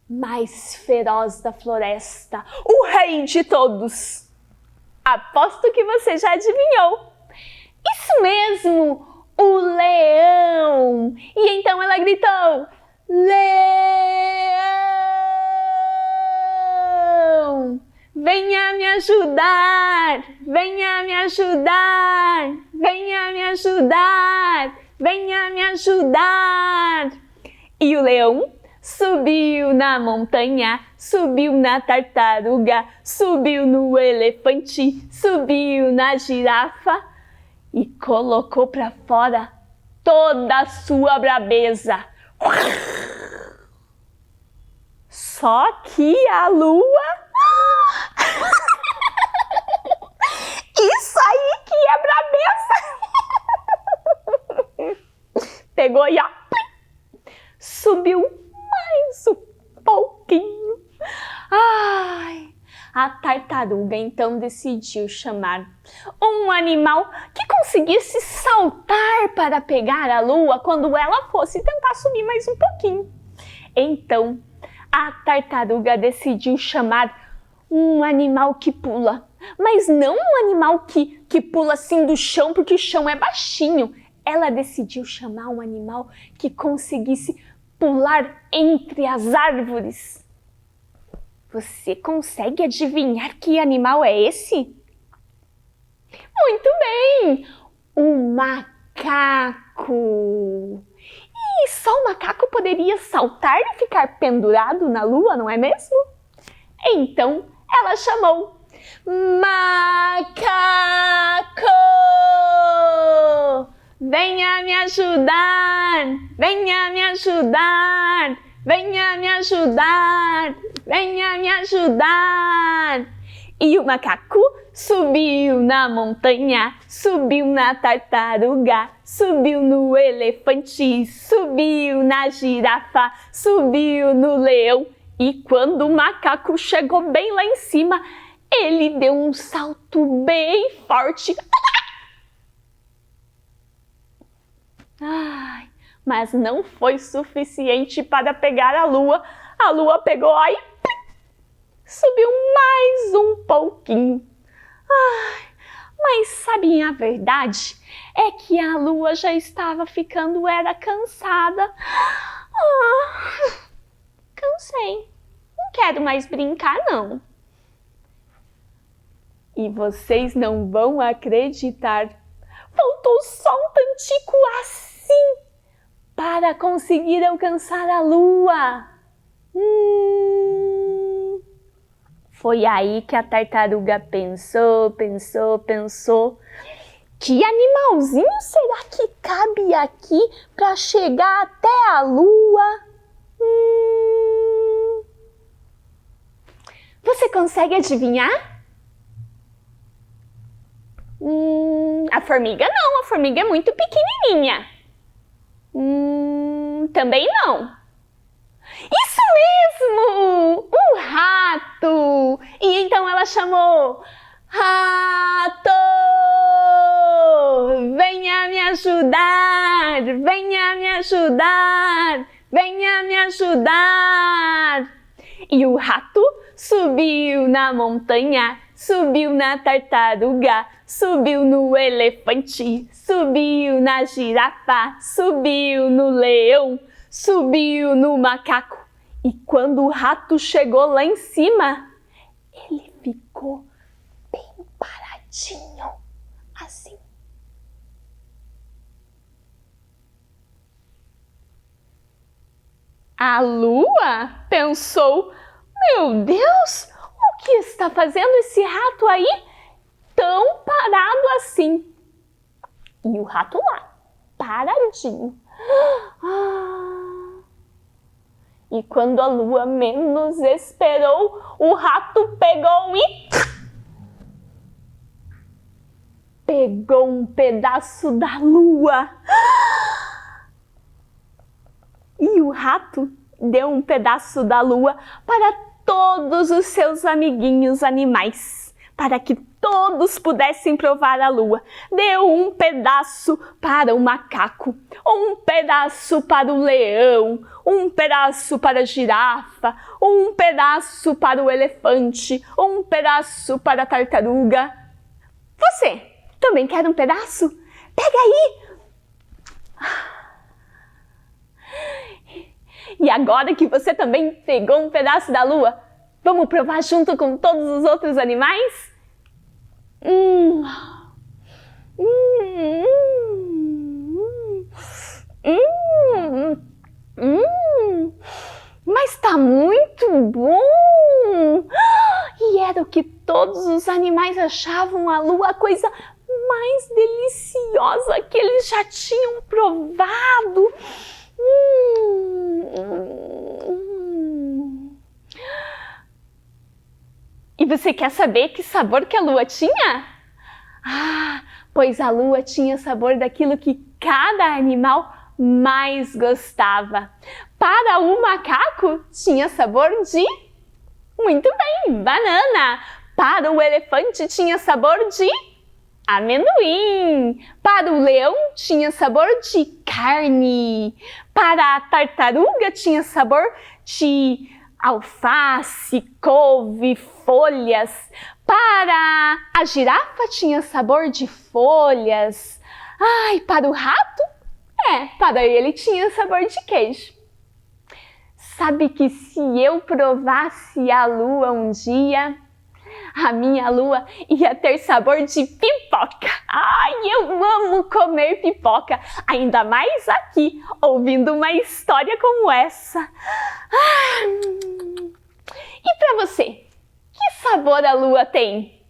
mais feroz da floresta, o rei de todos. Aposto que você já adivinhou. Isso mesmo, o leão. E então ela gritou: leão, venha me ajudar, venha me ajudar, venha me ajudar, venha me ajudar. E o leão subiu na montanha, subiu na tartaruga, subiu no elefante, subiu na girafa e colocou para fora toda a sua brabeza. Só que a lua... Isso aí que é brabeza! Pegou e ó, subiu mais um pouquinho. A tartaruga então decidiu chamar um animal que conseguisse saltar para pegar a lua quando ela fosse tentar subir mais um pouquinho. Então, a tartaruga decidiu chamar um animal que pula, mas não um animal que pula assim do chão, porque o chão é baixinho. Ela decidiu chamar um animal que conseguisse pular entre as árvores. Você consegue adivinhar que animal é esse? Muito bem! O macaco! E só o macaco poderia saltar e ficar pendurado na lua, não é mesmo? Então ela chamou: macaco! Venha me ajudar! Venha me ajudar! Venha me ajudar! Venha me ajudar! E o macaco subiu na montanha, subiu na tartaruga, subiu no elefante, subiu na girafa, subiu no leão. E quando o macaco chegou bem lá em cima, ele deu um salto bem forte. Ai, mas não foi suficiente para pegar a lua. A lua pegou aí, subiu mais um pouquinho. Ai, mas sabem a verdade? É que a lua já estava ficando cansada. Cansei. Não quero mais brincar, não. E vocês não vão acreditar. Faltou só um tantico assim para conseguir alcançar a lua. Foi aí que a tartaruga pensou. Que animalzinho será que cabe aqui para chegar até a lua? Você consegue adivinhar? A formiga não, a formiga é muito pequenininha. Também não. Isso mesmo! O rato! E então ela chamou: Rato! Venha me ajudar! Venha me ajudar! Venha me ajudar! E o rato subiu na montanha, subiu na tartaruga, subiu no elefante, subiu na girafa, subiu no leão, subiu no macaco. E quando o rato chegou lá em cima, ele ficou bem paradinho, assim. A lua pensou: meu Deus, o que está fazendo esse rato aí tão parado assim? E o rato lá, paradinho. E quando a lua menos esperou, o rato pegou e pegou um pedaço da lua. E o rato deu um pedaço da lua para todos os seus amiguinhos animais, para que todos pudessem provar a lua. Deu um pedaço para o macaco, um pedaço para o leão, um pedaço para a girafa, um pedaço para o elefante, um pedaço para a tartaruga. Você também quer um pedaço? Pega aí! E agora que você também pegou um pedaço da lua, vamos provar junto com todos os outros animais? Mas tá muito bom! E era o que todos os animais achavam a lua a coisa mais deliciosa que eles já tinham provado. E você quer saber que sabor que a lua tinha? Pois a lua tinha sabor daquilo que cada animal mais gostava. Para o macaco, tinha sabor de... Muito bem, banana. Para o elefante, tinha sabor de... amendoim. Para o leão, tinha sabor de carne. Para a tartaruga, tinha sabor de alface, couve, folhas. Para a girafa, tinha sabor de folhas. Para o rato, para ele tinha sabor de queijo. Sabe que se eu provasse a lua um dia, a minha lua ia ter sabor de pipoca. Eu amo comer pipoca, ainda mais aqui, ouvindo uma história como essa. E para você, que sabor a lua tem?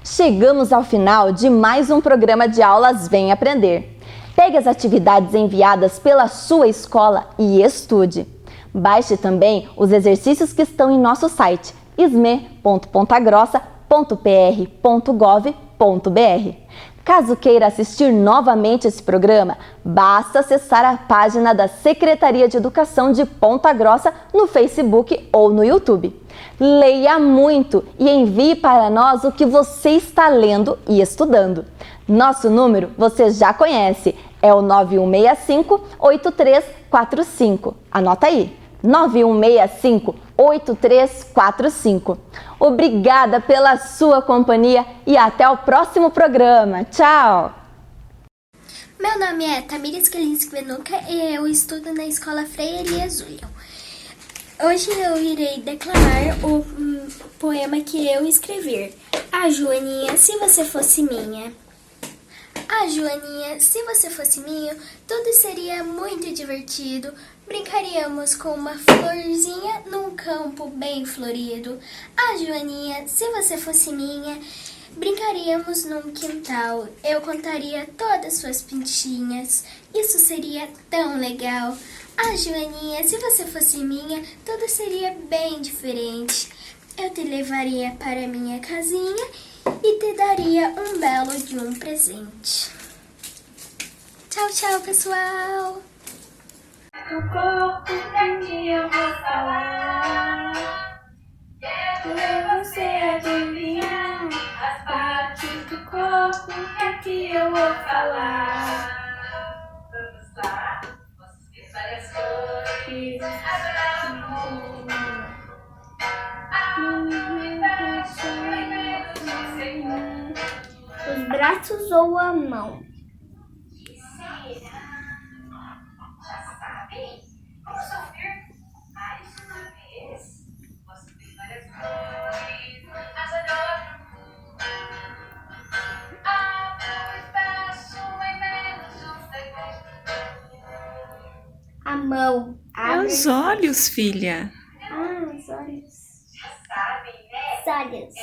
Chegamos ao final de mais um programa de aulas Vem Aprender. Pegue as atividades enviadas pela sua escola e estude. Baixe também os exercícios que estão em nosso site sme.pontagrossa.pr.gov.br. Caso queira assistir novamente esse programa, basta acessar a página da Secretaria de Educação de Ponta Grossa no Facebook ou no YouTube. Leia muito e envie para nós o que você está lendo e estudando. Nosso número você já conhece, é o 9165-8345. Anota aí, 9165-8345. Obrigada pela sua companhia e até o próximo programa. Tchau! Meu nome é Tamires Kelinski Venuca e eu estudo na Escola Frei Elias William. Hoje eu irei declamar o poema que eu escrevi. A Joaninha, se você fosse minha. Ah, Joaninha, se você fosse minha, tudo seria muito divertido. Brincaríamos com uma florzinha num campo bem florido. Ah, Joaninha, se você fosse minha, brincaríamos num quintal. Eu contaria todas suas pintinhas. Isso seria tão legal. Ah, Joaninha, se você fosse minha, tudo seria bem diferente. Eu te levaria para minha casinha e te daria um belo de um presente. Tchau, tchau, pessoal! O corpo que eu vou falar, você adivinha as partes do corpo que eu vou falar. Vamos lá, vamos ver várias cores. Os braços ou a mão? Já sabem? Vamos ouvir mais uma vez. Posso ver várias cores. A mão. Os olhos, filha. Ah, os olhos. Já sabem, né? Os olhos.